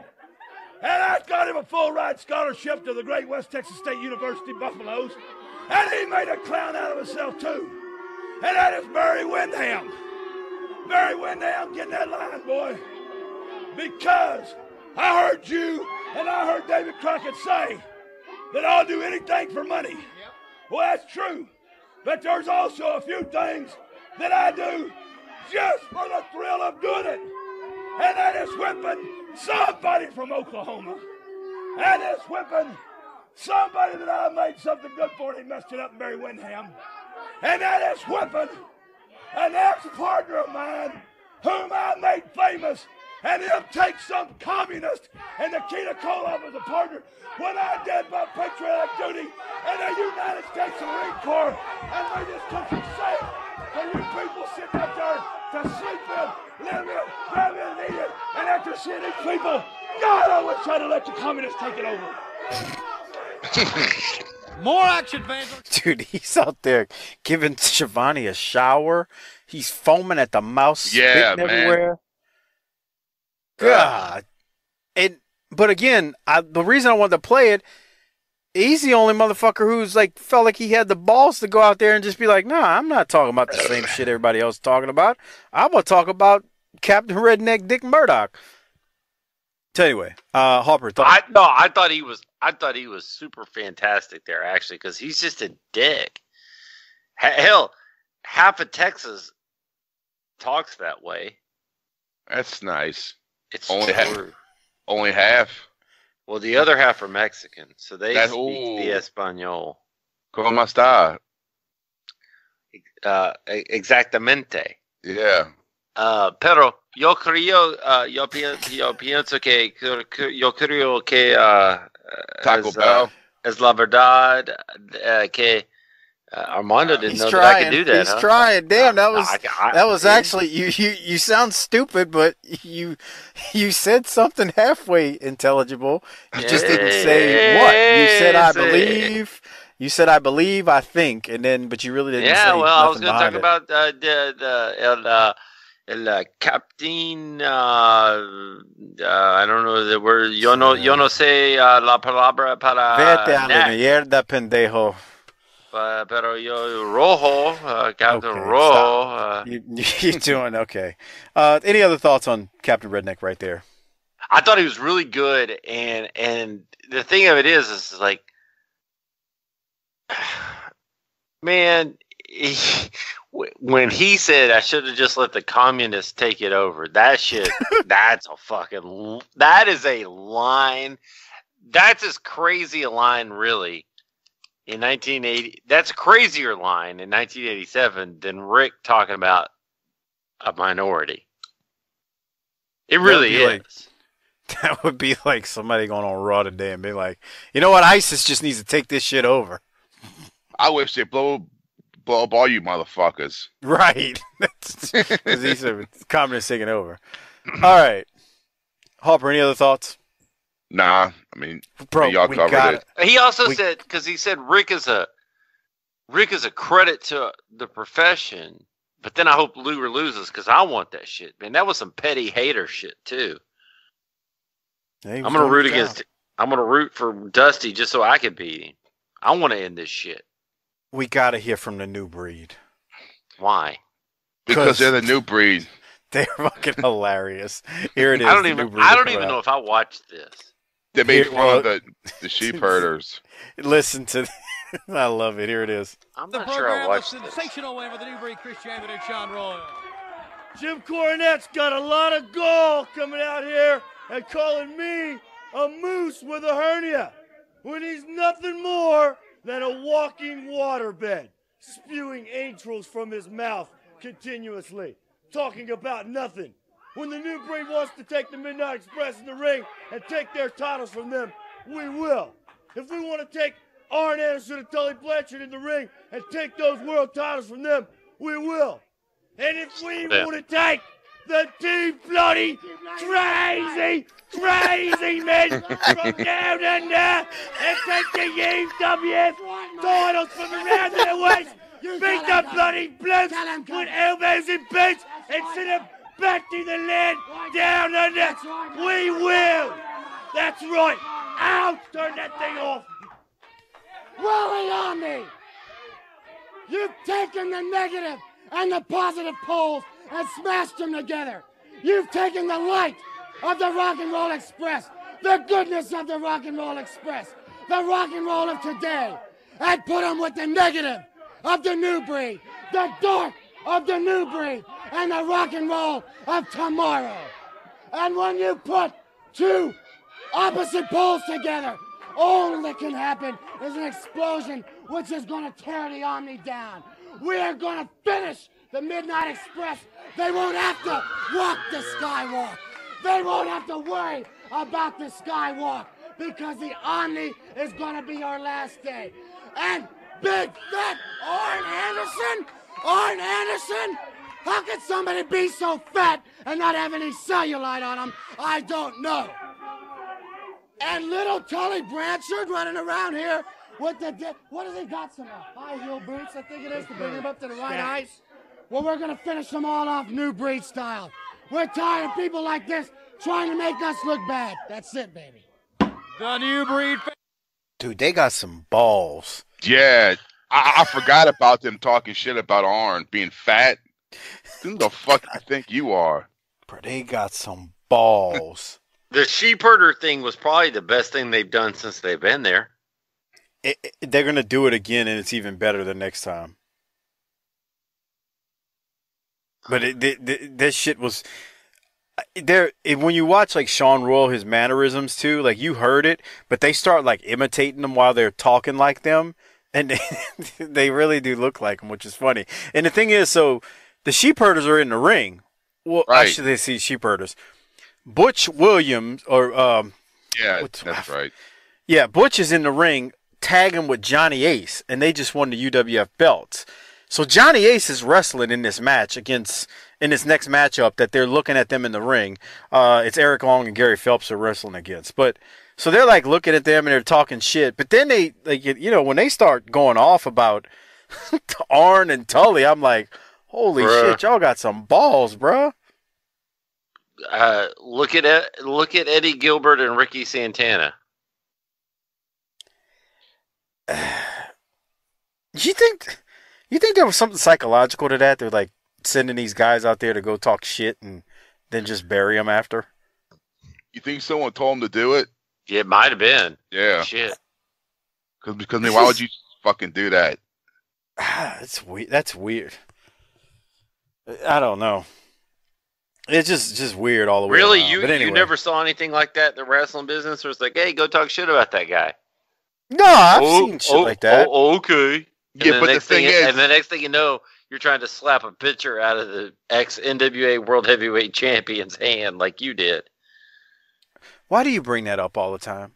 And I got him a full ride scholarship to the great West Texas State University Buffaloes. And he made a clown out of himself too. And that is Barry Windham. Barry Windham, get in that line, boy. Because I heard you and I heard David Crockett say that I'll do anything for money. Yep. Well, that's true. But there's also a few things that I do just for the thrill of doing it. And that is whipping somebody from Oklahoma. And it's whipping somebody that I made something good for and he messed it up in Barry Windham. And that is whipping an ex-partner of mine whom I made famous, and he'll take some communist and Nikita Koloff as a partner when I did my patriotic duty in the United States Marine Corps and made this country safe for you people sitting up there to sleep in, live in, drive in, and eat it. And after seeing these people, God, I wish I'd have let the communists take it over. More action, fans. Dude, he's out there giving Shivani a shower. He's foaming at the mouth, spitting everywhere. God. But again, the reason I wanted to play it, he's the only motherfucker who's like felt like he had the balls to go out there and just be like, nah, I'm not talking about the same shit everybody else is talking about. I'm going to talk about Captain Redneck Dick Murdoch. So anyway, Harper. I thought he was super fantastic there, actually, because he's just a dick. Hell, half of Texas talks that way. That's nice. It's only true. Only half. Well, the other half are Mexican, so they speak the Espanol. ¿Cómo está? Exactamente. Yeah. Pero yo pienso que Taco Bell es la verdad que Armando didn't know that I could do that. He's trying. Damn, that was actually you sound stupid, but you said something halfway intelligible. You just didn't say what. You said I believe. You said I believe, I think, and then but you really didn't say I was going to talk about el Captain, I don't know the word. Yo no sé la palabra para. Vete a la mierda, pendejo. Pero yo rojo, Captain Okay, Rojo. You're doing okay. Any other thoughts on Captain Redneck right there? I thought he was really good, and the thing of it is like, man. When he said I should have just let the communists take it over, that is a line. That's as crazy a line, really, in 1980. That's a crazier line in 1987 than Rick talking about a minority. It really is. That would be like somebody going on Raw today and be like, you know what, ISIS just needs to take this shit over. I wish they blow up all you motherfuckers. Right. Because these are communists taking over. All right. Harper, any other thoughts? Nah. I mean, bro, y'all covered it. He also said, because he said Rick is a credit to the profession, but then I hope Luger loses because I want that shit. Man, that was some petty hater shit, too. I'm going to root against it. I'm going to root for Dusty just so I can beat him. I want to end this shit. We got to hear from the new breed. Why? Because they're the new breed. They're fucking hilarious. Here it is. I don't even know if I watched this. They made fun of the sheep herders. Listen to I love it. Here it is. I'm not sure I watched this. Sensational win with the Newbury Chris Champion and Sean Royal. Jim Cornette's got a lot of gall coming out here and calling me a moose with a hernia when he's nothing more than a walking waterbed, spewing entrails from his mouth continuously, talking about nothing. When the new breed wants to take the Midnight Express in the ring and take their titles from them, we will. If we want to take Arn Anderson and Tully Blanchard in the ring and take those world titles from them, we will. And if we want to take the two bloody crazy men from down under and take the UWF titles from around the West, beat the bloody Bloods with elbows and boots and send them back to the land down under, we will. That's right. Ow! Turn that thing off. Rolling on me. You've taken the negative and the positive poles and smashed them together. You've taken the light of the Rock and Roll Express, the goodness of the Rock and Roll Express, the rock and roll of today, and put them with the negative of the new breed, the dark of the new breed, and the rock and roll of tomorrow. And when you put two opposite poles together, all that can happen is an explosion which is going to tear the Omni down. We are going to finish the Midnight Express. They won't have to walk the skywalk. They won't have to worry about the skywalk because the Omni is going to be our last day. And big fat Arn Anderson, how can somebody be so fat and not have any cellulite on them? I don't know. And little Tully Blanchard running around here with the, what has he got, some high heel boots, I think it is, to bring him up to the right ice? Well, we're going to finish them all off new breed style. We're tired of people like this trying to make us look bad. That's it, baby. The new breed. Dude, they got some balls. Yeah, I forgot about them talking shit about Arn being fat. Who the fuck do you think you are? Bro, they got some balls. The sheep herder thing was probably the best thing they've done since they've been there. They're going to do it again, and it's even better the next time. But this shit was... when you watch, like, Sean Royal, his mannerisms, too, like, you heard it, but they start, like, imitating them while they're talking like them, and they really do look like them, which is funny. And the thing is, so, the sheep herders are in the ring. Well, right. Actually, they see sheep herders. Butch Williams, or... yeah, that's right. Yeah, Butch is in the ring, tagging with Johnny Ace, and they just won the UWF belts. So Johnny Ace is wrestling in this match in this next matchup that they're looking at them in the ring. It's Eric Long and Gary Phelps are wrestling against. But so they're like looking at them and they're talking shit. But then they, like, you know, when they start going off about Arn and Tully, I'm like, holy shit, y'all got some balls, bruh. Look at Eddie Gilbert and Ricky Santana. You think there was something psychological to that? They're like sending these guys out there to go talk shit and then just bury them after? You think someone told them to do it? Yeah, it might have been. Yeah. Shit. Because why would you fucking do that? It's weird. That's weird. I don't know. It's just weird all the way Really, around. But anyway. You never saw anything like that in the wrestling business? Where it's like, hey, go talk shit about that guy. No, I've seen shit like that. Okay. Yeah, but the thing is... And the next thing you know, you're trying to slap a picture out of the ex-NWA World Heavyweight Champion's hand like you did. Why do you bring that up all the time?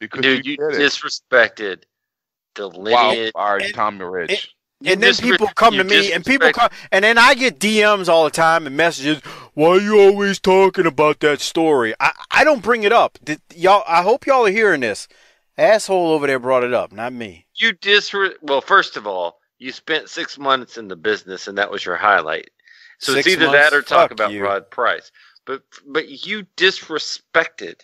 Because dude, you disrespected the lineage. Wow, Tommy Rich. And then people come to me, and and then I get DMs all the time and messages. Why are you always talking about that story? I don't bring it up. Y'all, I hope y'all are hearing this. Asshole over there brought it up, not me. Well, first of all, you spent 6 months in the business, and that was your highlight. So it's either that or talk about Rod Price. But you disrespected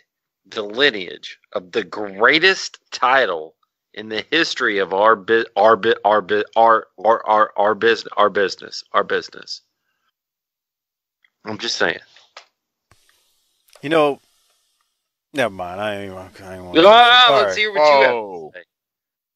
the lineage of the greatest title in the history of our business. I'm just saying. You know, never mind. I ain't want let's hear what you have to say.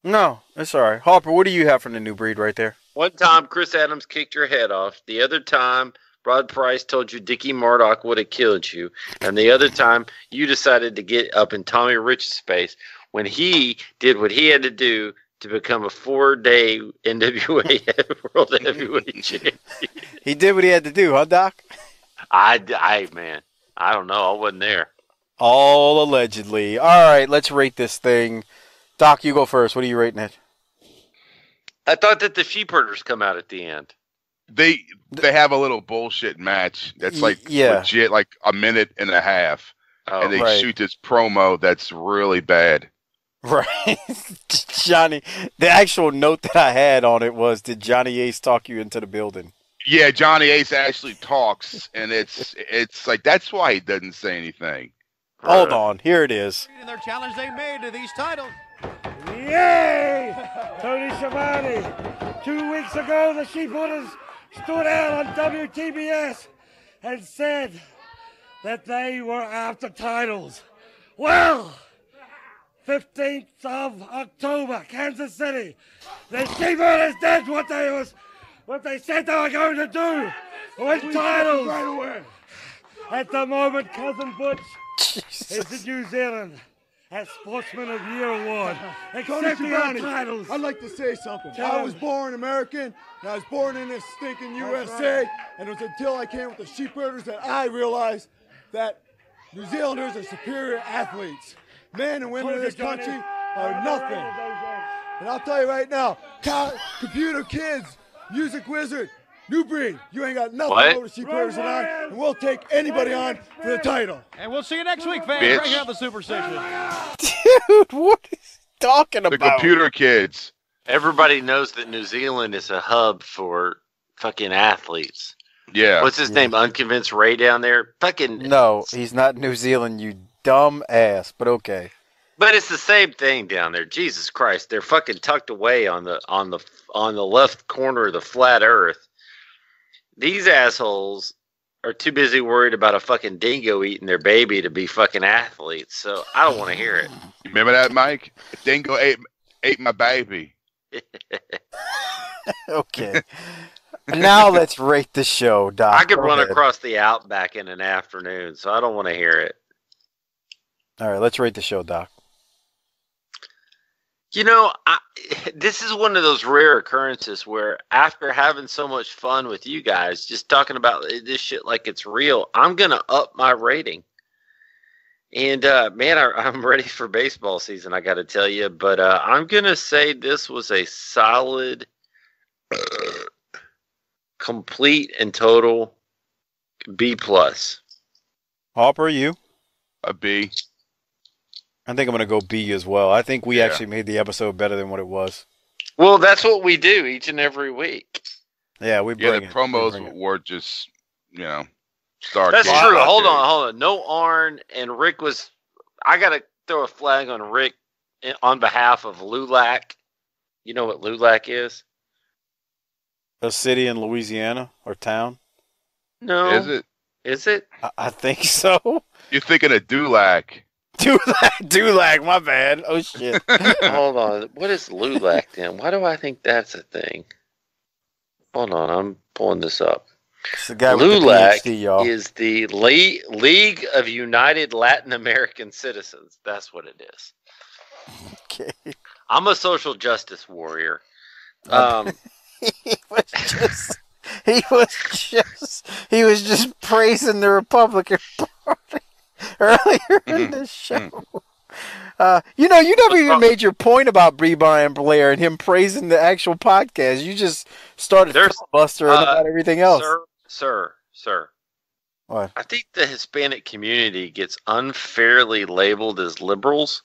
No, that's all right. Harper, what do you have from the new breed right there? One time, Chris Adams kicked your head off. The other time, Rod Price told you Dickie Murdoch would have killed you. And the other time, you decided to get up in Tommy Rich's face when he did what he had to do to become a 4-day NWA World Heavyweight Champion. He did what he had to do, huh, Doc? Man, I don't know. I wasn't there. All allegedly. All right, let's rate this thing. Doc, you go first. What are you rating it? I thought that the sheep herders come out at the end. They have a little bullshit match that's like legit, like a minute and a half, and they shoot this promo that's really bad. Right, Johnny. The actual note that I had on it was, "Did Johnny Ace talk you into the building?" Yeah, Johnny Ace actually talks, and it's like that's why he doesn't say anything. Hold on, here it is. In their challenge they made to these titles. Yay! Tony Schiavone. 2 weeks ago, the Sheepherders stood out on WTBS and said that they were after titles. Well, 15th of October, Kansas City. The Sheepherders did what they said they were going to do. Win titles. Right away. At the moment, Cousin Butch is in New Zealand as Sportsman of the Year award. Accepting our titles. I'd like to say something. I was born American, and I was born in this stinking USA, and it was until I came with the sheepherders that I realized that New Zealanders are superior athletes. Men and women in this country are nothing. And I'll tell you right now, computer kids, music wizard, new breed, you ain't got nothing over sheepherders and I, and we'll take anybody on for the title. And we'll see you next week, fans. Bitch. Right here on the Superstition. Dude, what is he talking The about? computer kids. Everybody knows that New Zealand is a hub for fucking athletes. Yeah. What's his name? Unconvinced Ray down there? Fucking. No, he's not New Zealand, you dumb ass, but okay. But it's the same thing down there. Jesus Christ, they're fucking tucked away on the left corner of the flat Earth. These assholes are too busy worried about a fucking dingo eating their baby to be fucking athletes. So I don't want to hear it. You remember that, Mike? A dingo ate my baby. Okay. Now let's rate the show, Doc. I could Go run ahead. across the outback in an afternoon, so I don't want to hear it. All right, let's rate the show, Doc. You know, this is one of those rare occurrences where after having so much fun with you guys, just talking about this shit like it's real, I'm going to up my rating. And, man, I'm ready for baseball season, I got to tell you. But I'm going to say this was a solid, complete and total B+. Harper, you? A B. I think I'm going to go B as well. I think we actually made the episode better than what it was. Well, that's what we do each and every week. Yeah, we bring the it. promos were just, Stargate. That's true. Hold on. No Arn and Rick was. I got to throw a flag on Rick on behalf of Lulac. You know what Lulac is? A city in Louisiana or town? No. Is it? Is it? I think so. You're thinking of Dulac. Dulac, my bad. Oh, shit. Hold on. What is Lulac then? Why do I think that's a thing? Hold on. I'm pulling this up. It's the guy Lulac with the PhD, y'all. is the League of United Latin American Citizens. That's what it is. Okay. I'm a social justice warrior. He was just praising the Republican Party earlier in the show. You never even made your point about Brie Brian Blair and him praising the actual podcast. You just started filibustering about everything else. Sir. What? I think the Hispanic community gets unfairly labeled as liberals.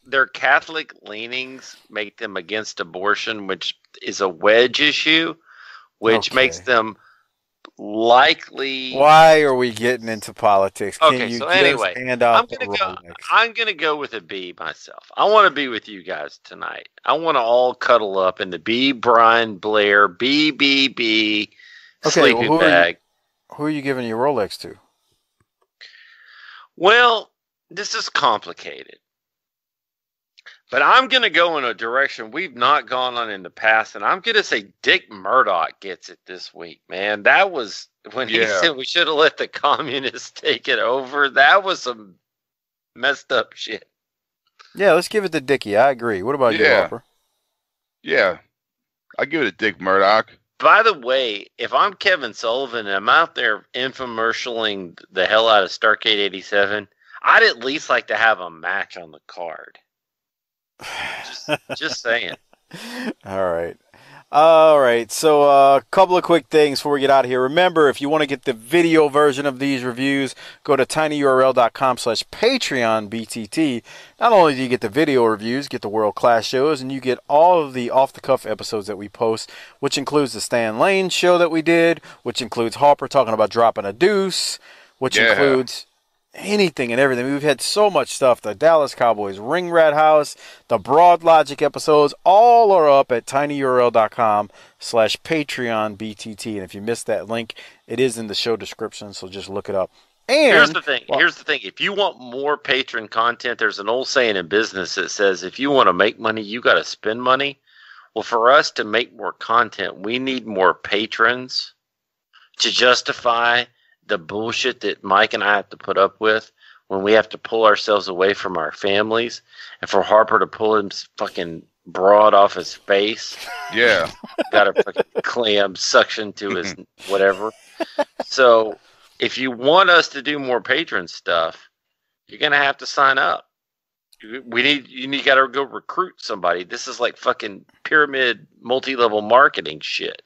Their Catholic leanings make them against abortion, which is a wedge issue, which makes them likely. Why are we getting into politics? Okay, so anyway, I'm gonna go with a B myself. I want to be with you guys tonight. I want to all cuddle up in the B. Brian Blair BBB sleeping bag. Who are you giving your Rolex to? Well, this is complicated. But I'm going to go in a direction we've not gone on in the past, and I'm going to say Dick Murdoch gets it this week, man. That was when he said we should have let the communists take it over. That was some messed up shit. Yeah, let's give it to Dickie. I agree. What about you, Harper? Yeah, I give it to Dick Murdoch. By the way, if I'm Kevin Sullivan and I'm out there infomercialing the hell out of Starrcade 87, I'd at least like to have a match on the card. Just saying. All right. So a couple of quick things before we get out of here. Remember, if you want to get the video version of these reviews, go to tinyurl.com/PatreonBTT. Not only do you get the video reviews, get the world-class shows, and you get all of the off-the-cuff episodes that we post, which includes the Stan Lane show that we did, which includes Harper talking about dropping a deuce, which includes anything and everything. We've had so much stuff. The Dallas Cowboys Ring Rat House, the Broad Logic episodes, all are up at tinyurl.com/PatreonBTT. And if you missed that link, it is in the show description, so just look it up. And here's the thing. If you want more patron content, there's an old saying in business that says if you want to make money, you got to spend money. Well, for us to make more content, we need more patrons to justify the bullshit that Mike and I have to put up with when we have to pull ourselves away from our families, and for Harper to pull his fucking broad off his face. Yeah. Got a fucking clam suction to his whatever. So if you want us to do more patron stuff, you're going to have to sign up. You got to go recruit somebody. This is like fucking pyramid multi-level marketing shit.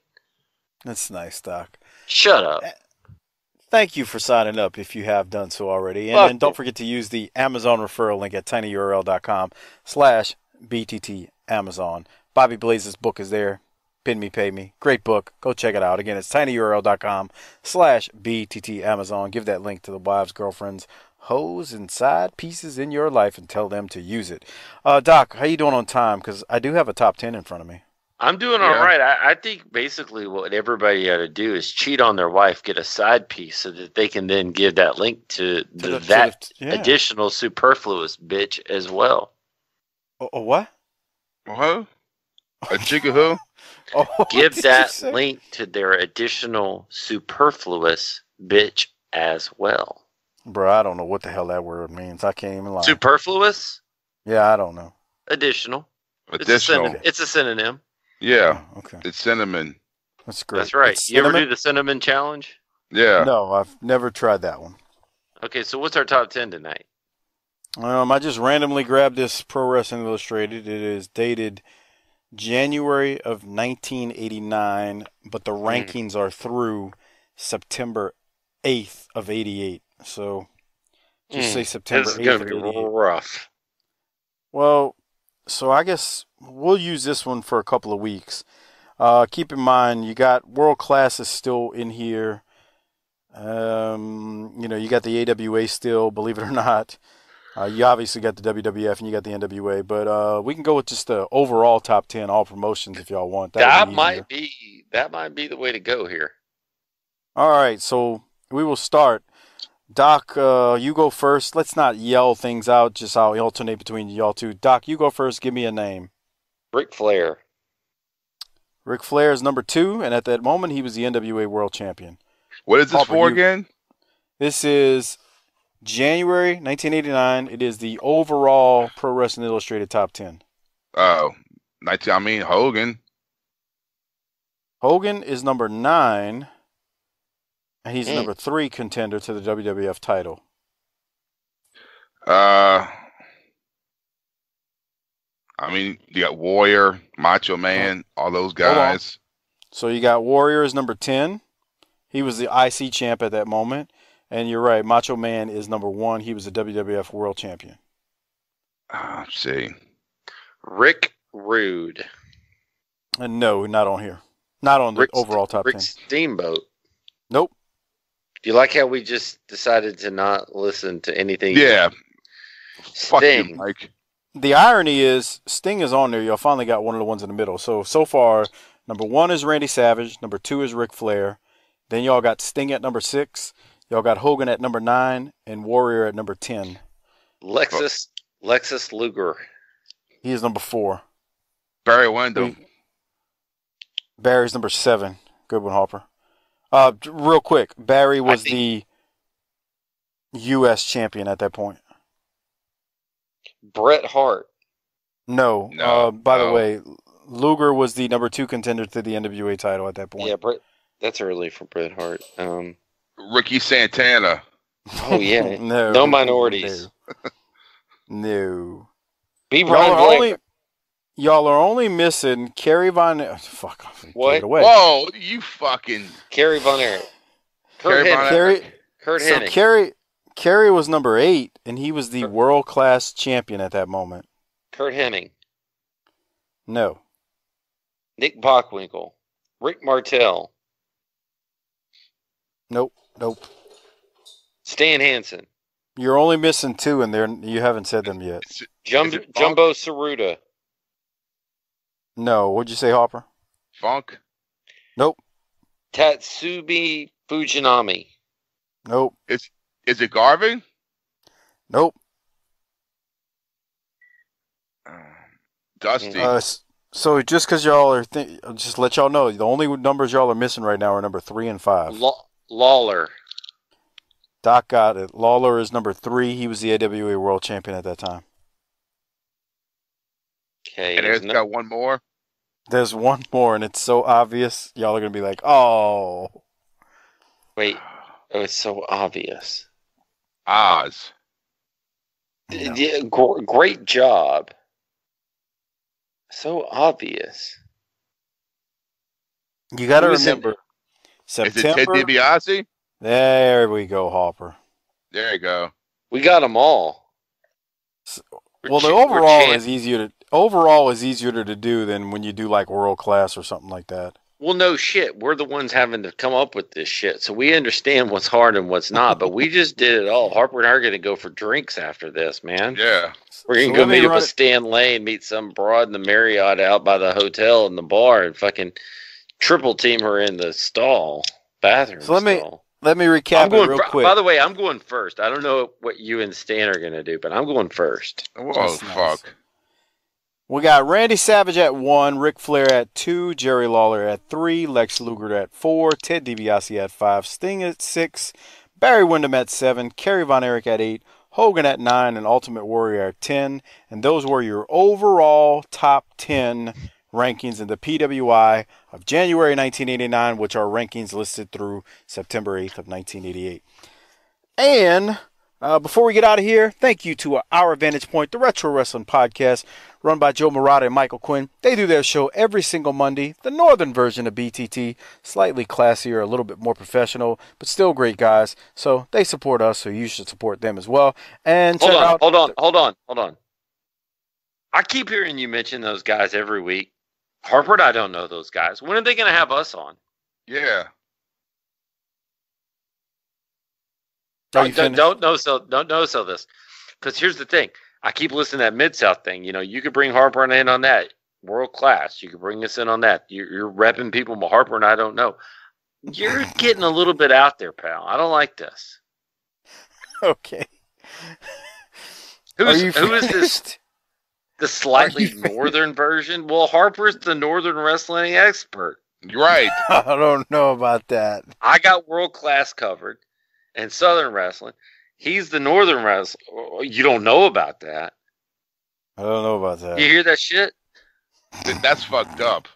That's nice, Doc. Shut up. Thank you for signing up if you have done so already. And don't forget to use the Amazon referral link at tinyurl.com/BTTAmazon. Bobby Blaze's book is there. Pin Me, Pay Me. Great book. Go check it out. Again, it's tinyurl.com/BTTAmazon. Give that link to the wives, girlfriends, hoes, and side pieces in your life and tell them to use it. Doc, how you doing on time? Because I do have a top 10 in front of me. I'm doing all right. I think basically what everybody ought to do is cheat on their wife, get a side piece so that they can then give that link to that additional superfluous bitch as well. A what? Huh? A chicken who? Give that link to their additional superfluous bitch as well. Bro, I don't know what the hell that word means. I can't even lie. Superfluous? Yeah, I don't know. Additional. Additional. It's a synonym. Yeah. Okay. It's cinnamon. That's great. That's right. It's You ever cinnamon? do the cinnamon challenge? Yeah. No, I've never tried that one. Okay, so what's our top 10 tonight? I just randomly grabbed this Pro Wrestling Illustrated. It is dated January of 1989, but the rankings are through September 8th of 88. So just say September 8th This is going to be of 88. rough. Well, so I guess we'll use this one for a couple of weeks. Keep in mind, you got World Class is still in here. You got the AWA still, believe it or not. You obviously got the WWF and you got the NWA, but we can go with just the overall top 10, all promotions if y'all want. That might be the way to go here. All right, so we will start. Doc, you go first. Let's not yell things out, just I'll alternate between y'all two. Doc, you go first. Give me a name. Ric Flair. Ric Flair is number 2, and at that moment, he was the NWA World Champion. What is this for again? This is January 1989. It is the overall Pro Wrestling Illustrated top 10. Oh, Hogan. Hogan is number 9. And he's number 3 contender to the WWF title. You got Warrior, Macho Man, all those guys. So you got Warrior is number 10. He was the IC champ at that moment. And you're right, Macho Man is number 1. He was the WWF World Champion. Let's see. Rick Rude. And no, not on here. Not on the overall top 10. Rick Steamboat. Nope. Do you like how we just decided to not listen to anything? Yeah. Sting. Fuck you, Mike. The irony is, Sting is on there. Y'all finally got one of the ones in the middle. So far, number 1 is Randy Savage. Number 2 is Ric Flair. Then y'all got Sting at number 6. Y'all got Hogan at number 9 and Warrior at number 10. Lex Luger. He is number 4. Barry Windham. Barry's number 7. Good one, Harper. Real quick, Barry was the U.S. champion at that point. Bret Hart. No. By the way, Luger was the number 2 contender to the NWA title at that point. Yeah, that's early for Bret Hart. Ricky Santana. Oh, yeah. No minorities. No. Y'all are only missing Kerry Von... Fuck off. What? Whoa, you fucking... Kerry Von Erich. Kurt Hennig. Kerry was number 8, and he was the world-class champion at that moment. Kurt Hennig. No. Nick Bockwinkel. Rick Martel. Nope. Stan Hansen. You're only missing 2 in there. You haven't said them yet. Jumbo Saruta. No. What'd you say, Harper? Funk. Nope. Tatsubi Fujinami. Nope. Is it Garvin? Nope. Dusty. So just because y'all are, just let y'all know, the only numbers y'all are missing right now are number 3 and 5. Lawler. Doc got it. Lawler is number 3. He was the AWA World Champion at that time. Okay. And there's got one more. There's one more, and it's so obvious. Y'all are gonna be like, "Oh, wait, oh, it's so obvious." Oz. No. Yeah, great job. So obvious. You got to remember, September. Is it Ted DiBiase? There we go, Harper. There you go. We got them all. Well, the overall is easier to do than when you do like world class or something like that. Well, no shit. We're the ones having to come up with this shit, so we understand what's hard and what's not. But we just did it all. Harper and I are going to go for drinks after this, man. Yeah, we're going to go meet up with Stan Lane, meet some broad in the Marriott out by the hotel in the bar, and fucking triple team her in the bathroom. So let me recap it real quick. By the way, I'm going first. I don't know what you and Stan are going to do, but I'm going first. Oh, fuck. We got Randy Savage at 1, Ric Flair at 2, Jerry Lawler at 3, Lex Luger at 4, Ted DiBiase at 5, Sting at 6, Barry Windham at 7, Kerry Von Erich at 8, Hogan at 9, and Ultimate Warrior at 10. And those were your overall top 10 rankings in the PWI of January 1989, which are rankings listed through September 8th of 1988. And before we get out of here, thank you to Our Vantage Point, the Retro Wrestling Podcast, run by Joe Murata and Michael Quinn. They do their show every single Monday, the northern version of BTT, slightly classier, a little bit more professional, but still great guys. So they support us, so you should support them as well. And hold on. I keep hearing you mention those guys every week. Harper and I don't know those guys. When are they going to have us on? Yeah. Don't know this, because here's the thing. I keep listening to that Mid-South thing. You know, you could bring Harper in on that. World class. You could bring us in on that. You're repping people, but Harper and I don't know. You're getting a little bit out there, pal. I don't like this. Okay. Who is this? The slightly northern version? Well, Harper's the northern wrestling expert. You're right. I don't know about that. I got world class covered and southern wrestling. He's the northern wrestler. You don't know about that. I don't know about that. You hear that shit? That's fucked up.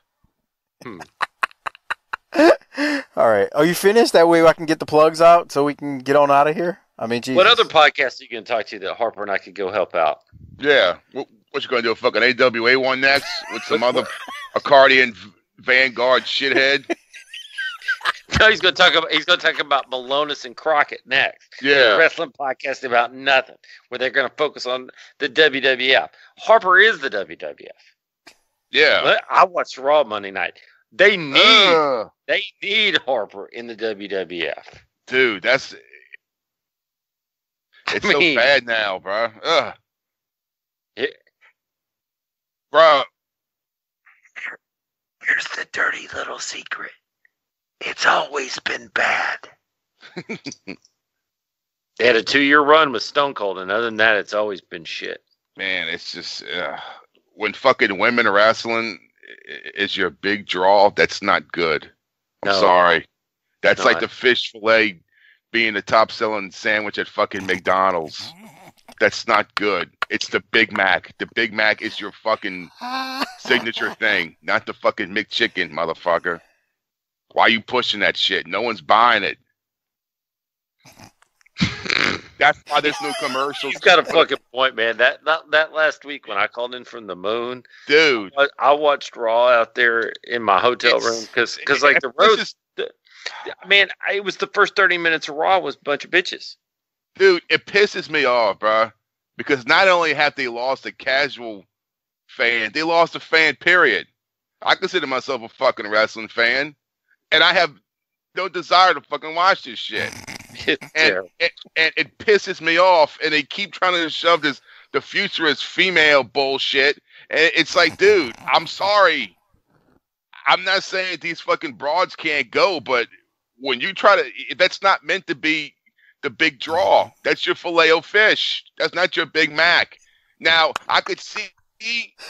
All right. Are you finished? That way I can get the plugs out so we can get on out of here? I mean, Jesus. What other podcast are you going to talk to that Harper and I could go help out? Yeah. What you going to do, a fucking AWA one next with some other accordion Vanguard shithead? No, he's going to talk about Malonis and Crockett next. Yeah. A wrestling podcast about nothing, where they're going to focus on the WWF. Harper is the WWF. Yeah. I watched Raw Monday night. They need Harper in the WWF. Dude, it's so bad now, bro. Ugh. Bro. Here's the dirty little secret. It's always been bad. They had a 2-year run with Stone Cold, and other than that, it's always been shit. Man, it's just when fucking women wrestling is your big draw, that's not good. I'm sorry. That's like the fish fillet being the top selling sandwich at fucking McDonald's. That's not good. It's the Big Mac. The Big Mac is your fucking signature thing, not the fucking McChicken, motherfucker. Why are you pushing that shit? No one's buying it. That's why there's no commercials. You've got a fucking point, man. That last week when I called in from the moon, dude, I watched Raw out there in my hotel room because like the road, man, it was the first 30 minutes of Raw was a bunch of bitches. Dude, it pisses me off, bro, because not only have they lost a casual fan, they lost a fan. Period. I consider myself a fucking wrestling fan, and I have no desire to fucking watch this shit. And it pisses me off, and they keep trying to shove the futurist female bullshit, and it's like, dude, I'm sorry. I'm not saying these fucking broads can't go, but when you try to, that's not meant to be the big draw. That's your Filet-O-Fish. That's not your Big Mac. Now, I could see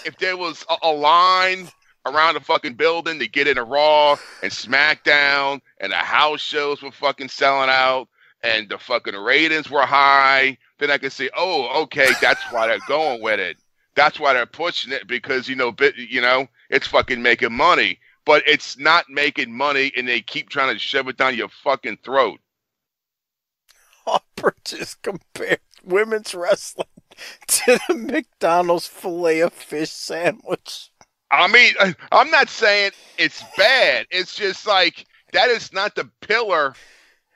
if there was a line around the fucking building to get into Raw and SmackDown, and the house shows were fucking selling out, and the fucking ratings were high, then I could say, oh, okay, that's why they're going with it. That's why they're pushing it, because, it's fucking making money. But it's not making money, and they keep trying to shove it down your fucking throat. Harper just compared women's wrestling to the McDonald's filet of fish sandwich. I mean, I'm not saying it's bad. It's just like, that is not the pillar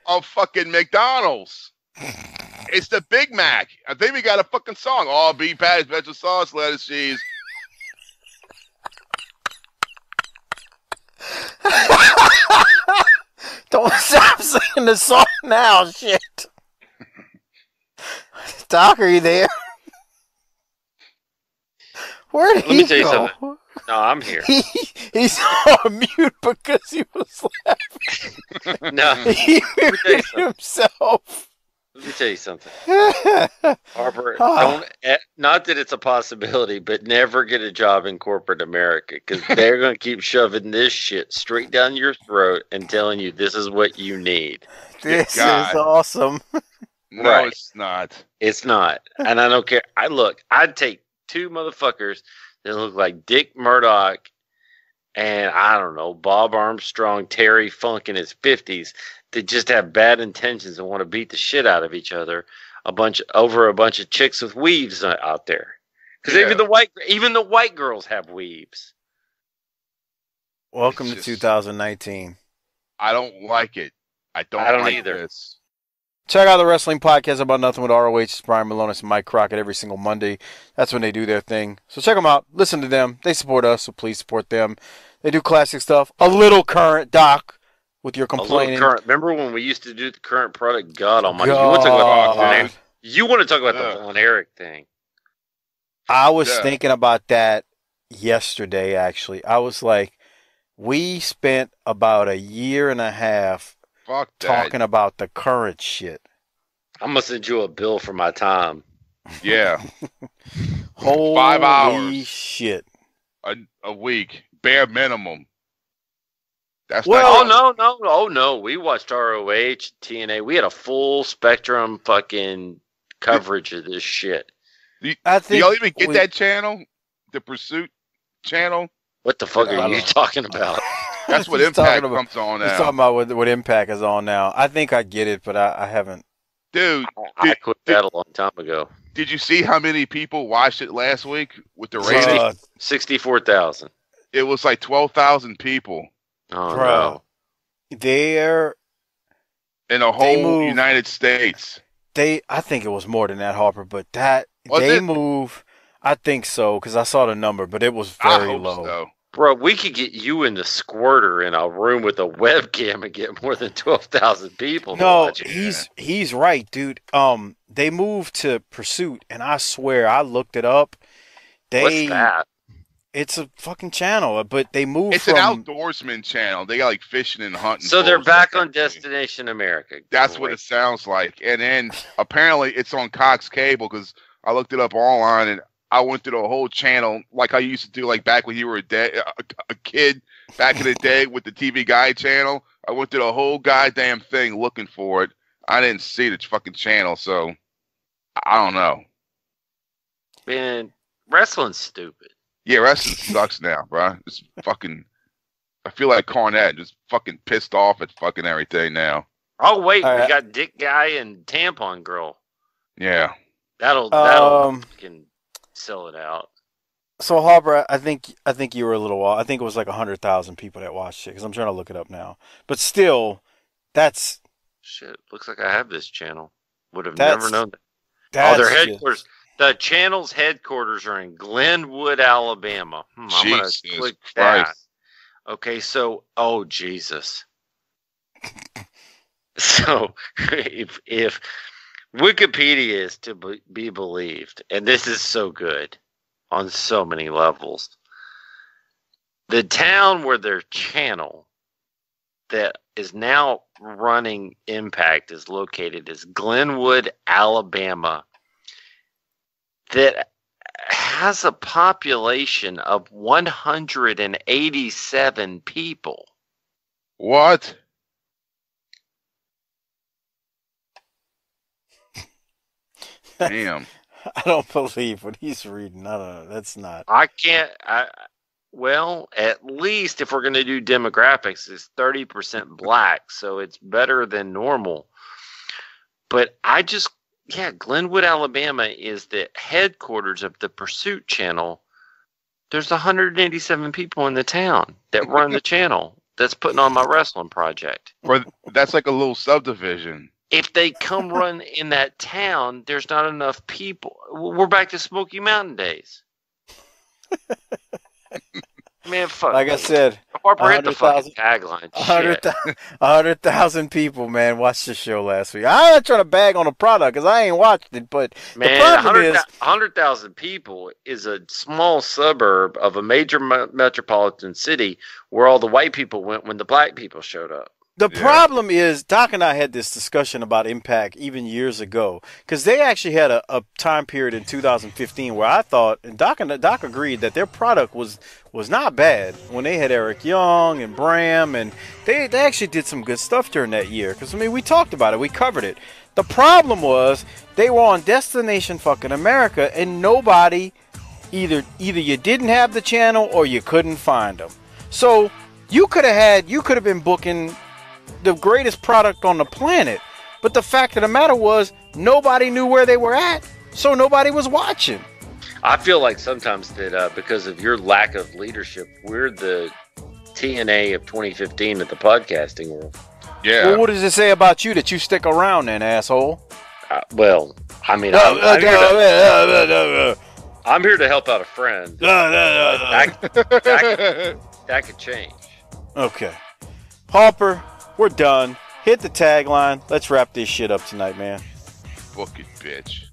of fucking McDonald's. It's the Big Mac. I think we got a fucking song. All beef patties, special sauce, lettuce, cheese. Don't stop singing the song now, shit. Doc, are you there? Where did he go? Let me tell you something. No, I'm here. He's on mute because he was laughing. No, he muted himself. Let me tell you something. Harper, not that it's a possibility, but never get a job in corporate America, because they're going to keep shoving this shit straight down your throat and telling you this is what you need. This is awesome. No, right. It's not. It's not. And I don't care. I'd take two motherfuckers that look like Dick Murdoch and, I don't know, Bob Armstrong, Terry Funk in his 50s, that just have bad intentions and want to beat the shit out of each other over a bunch of chicks with weaves out there. Because even the white girls have weaves. Welcome to 2019. I don't like it. I don't like either. This. Check out the Wrestling Podcast About Nothing with ROH. It's Brian Malonis and Mike Crockett every single Monday. That's when they do their thing. So check them out. Listen to them. They support us, so please support them. They do classic stuff. A little current, Doc, with your complaining. A little current. Remember when we used to do the current product? God almighty. You want to talk about the Von Erich thing. I was thinking about that yesterday, actually. I was like, we spent about a year and a half talking about the current shit. I'm going to send you a bill for my time. Yeah. Holy 5 hours. Shit. A week. Bare minimum. That's no. We watched ROH, TNA. We had a full spectrum fucking coverage of this shit. Do y'all even get that channel? The Pursuit channel? What the fuck are you talking about? That's what Impact comes on now. He's talking about what Impact is on now. I think I get it, but I haven't. Dude, I quit that a long time ago. Did you see how many people watched it last week with the rating? 64,000. It was like 12,000 people. Oh, no. They're in the whole United States. I think it was more than that, Harper, but they move. I think so, because I saw the number, but it was very low. So. Bro, we could get you in the squirter in a room with a webcam and get more than 12,000 people. No, he's right, dude. They moved to Pursuit, and I swear I looked it up. What's that? It's a fucking channel, but they moved. It's an outdoorsman channel. They got like fishing and hunting. So they're back on Destination America. That's what it sounds like. And then apparently it's on Cox Cable, because I looked it up online and I went through the whole channel like I used to do, like back when you were a kid back in the day with the TV Guide channel. I went through the whole goddamn thing looking for it. I didn't see the fucking channel, so I don't know. Man, wrestling's stupid. Yeah, wrestling sucks now, bro. It's fucking. I feel like Cornette, just fucking pissed off at fucking everything now. Oh wait, we got Dick Guy and Tampon Girl. Yeah, that'll fucking sell it out. So Harper, I think you were a little off. I think it was like 100,000 people that watched it, because I'm trying to look it up now. But still, that's shit. Looks like I have this channel. Would have never known that. Their headquarters. The channel's headquarters are in Glenwood, Alabama. I'm going to click that. Okay, so, oh, Jesus. So, if Wikipedia is to be believed, and this is so good on so many levels, the town where their channel that is now running Impact is located is Glenwood, Alabama. That has a population of 187 people. What? Damn. I don't believe what he's reading. I don't know. That's not. I can't. Well, at least if we're going to do demographics, it's 30% black, so it's better than normal. But Glenwood, Alabama is the headquarters of the Pursuit Channel. There's 187 people in the town that run the channel that's putting on my wrestling project. Or that's like a little subdivision. If they come run in that town, there's not enough people. We're back to Smoky Mountain days. Man, fuck. Like I said, Harper hit the fucking tagline. 100,000 people, man, watched the show last week. I'm not trying to bag on a product because I ain't watched it, but man, the problem is 100,000 people is a small suburb of a major metropolitan city where all the white people went when the black people showed up. The problem is, Doc and I had this discussion about Impact even years ago, because they actually had a time period in 2015 where I thought, and Doc agreed that their product was not bad when they had Eric Young and Bram, and they actually did some good stuff during that year. Because, I mean, we talked about it, we covered it. The problem was they were on Destination fucking America, and nobody, either you didn't have the channel or you couldn't find them. So you could have been booking the greatest product on the planet, but the fact of the matter was nobody knew where they were at, so nobody was watching. I feel like sometimes that because of your lack of leadership, we're the TNA of 2015 of the podcasting world. Yeah. Well, what does it say about you that you stick around then, asshole? Well, I mean, I'm here to help out a friend. That could change. Okay. Harper, we're done. Hit the tagline. Let's wrap this shit up tonight, man. Book it, bitch.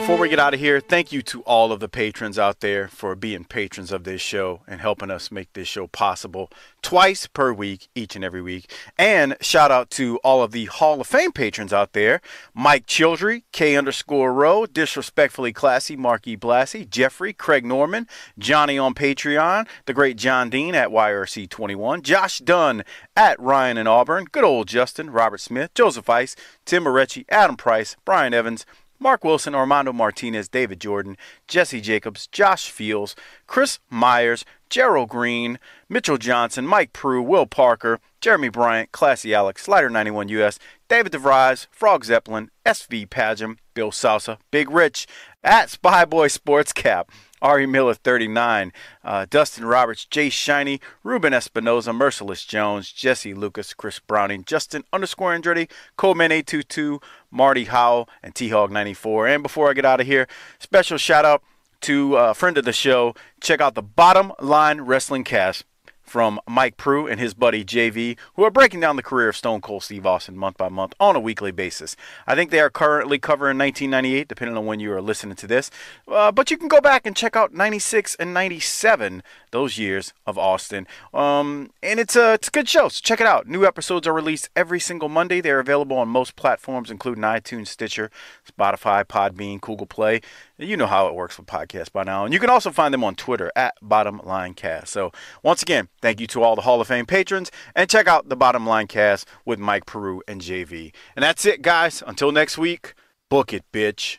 Before we get out of here, thank you to all of the patrons out there for being patrons of this show and helping us make this show possible twice per week, each and every week. And shout out to all of the Hall of Fame patrons out there. Mike Childry, K_Row, Disrespectfully Classy, Mark E. Blassie, Jeffrey, Craig Norman, Johnny on Patreon, the great John Dean at YRC21, Josh Dunn at Ryan in Auburn, good old Justin, Robert Smith, Joseph Ice, Tim Morecci, Adam Price, Brian Evans, Mark Wilson, Armando Martinez, David Jordan, Jesse Jacobs, Josh Fields, Chris Myers, Gerald Green, Mitchell Johnson, Mike Pru, Will Parker, Jeremy Bryant, Classy Alex, Slider91 US, David DeVries, Frog Zeppelin, SV Pagem, Bill Salsa, Big Rich, at Spyboy Sports Cap, Ari Miller 39, Dustin Roberts, Jay Shiny, Ruben Espinoza, Merciless Jones, Jesse Lucas, Chris Browning, Justin _Andretti, Coleman 822, Marty Howell, and T-Hog 94. And before I get out of here, special shout out to a friend of the show. Check out the Bottom Line Wrestling Cast. from Mike Pru and his buddy JV, who are breaking down the career of Stone Cold Steve Austin month by month on a weekly basis. I think they are currently covering 1998, depending on when you are listening to this. But you can go back and check out 96 and 97, those years of Austin. And it's a good show, so check it out. New episodes are released every single Monday. They're available on most platforms, including iTunes, Stitcher, Spotify, Podbean, Google Play. You know how it works with podcasts by now. And you can also find them on Twitter at Bottom Line Cast. So once again, thank you to all the Hall of Fame patrons, and check out the Bottom Line Cast with Mike Pru and JV. And that's it, guys. Until next week, book it, bitch.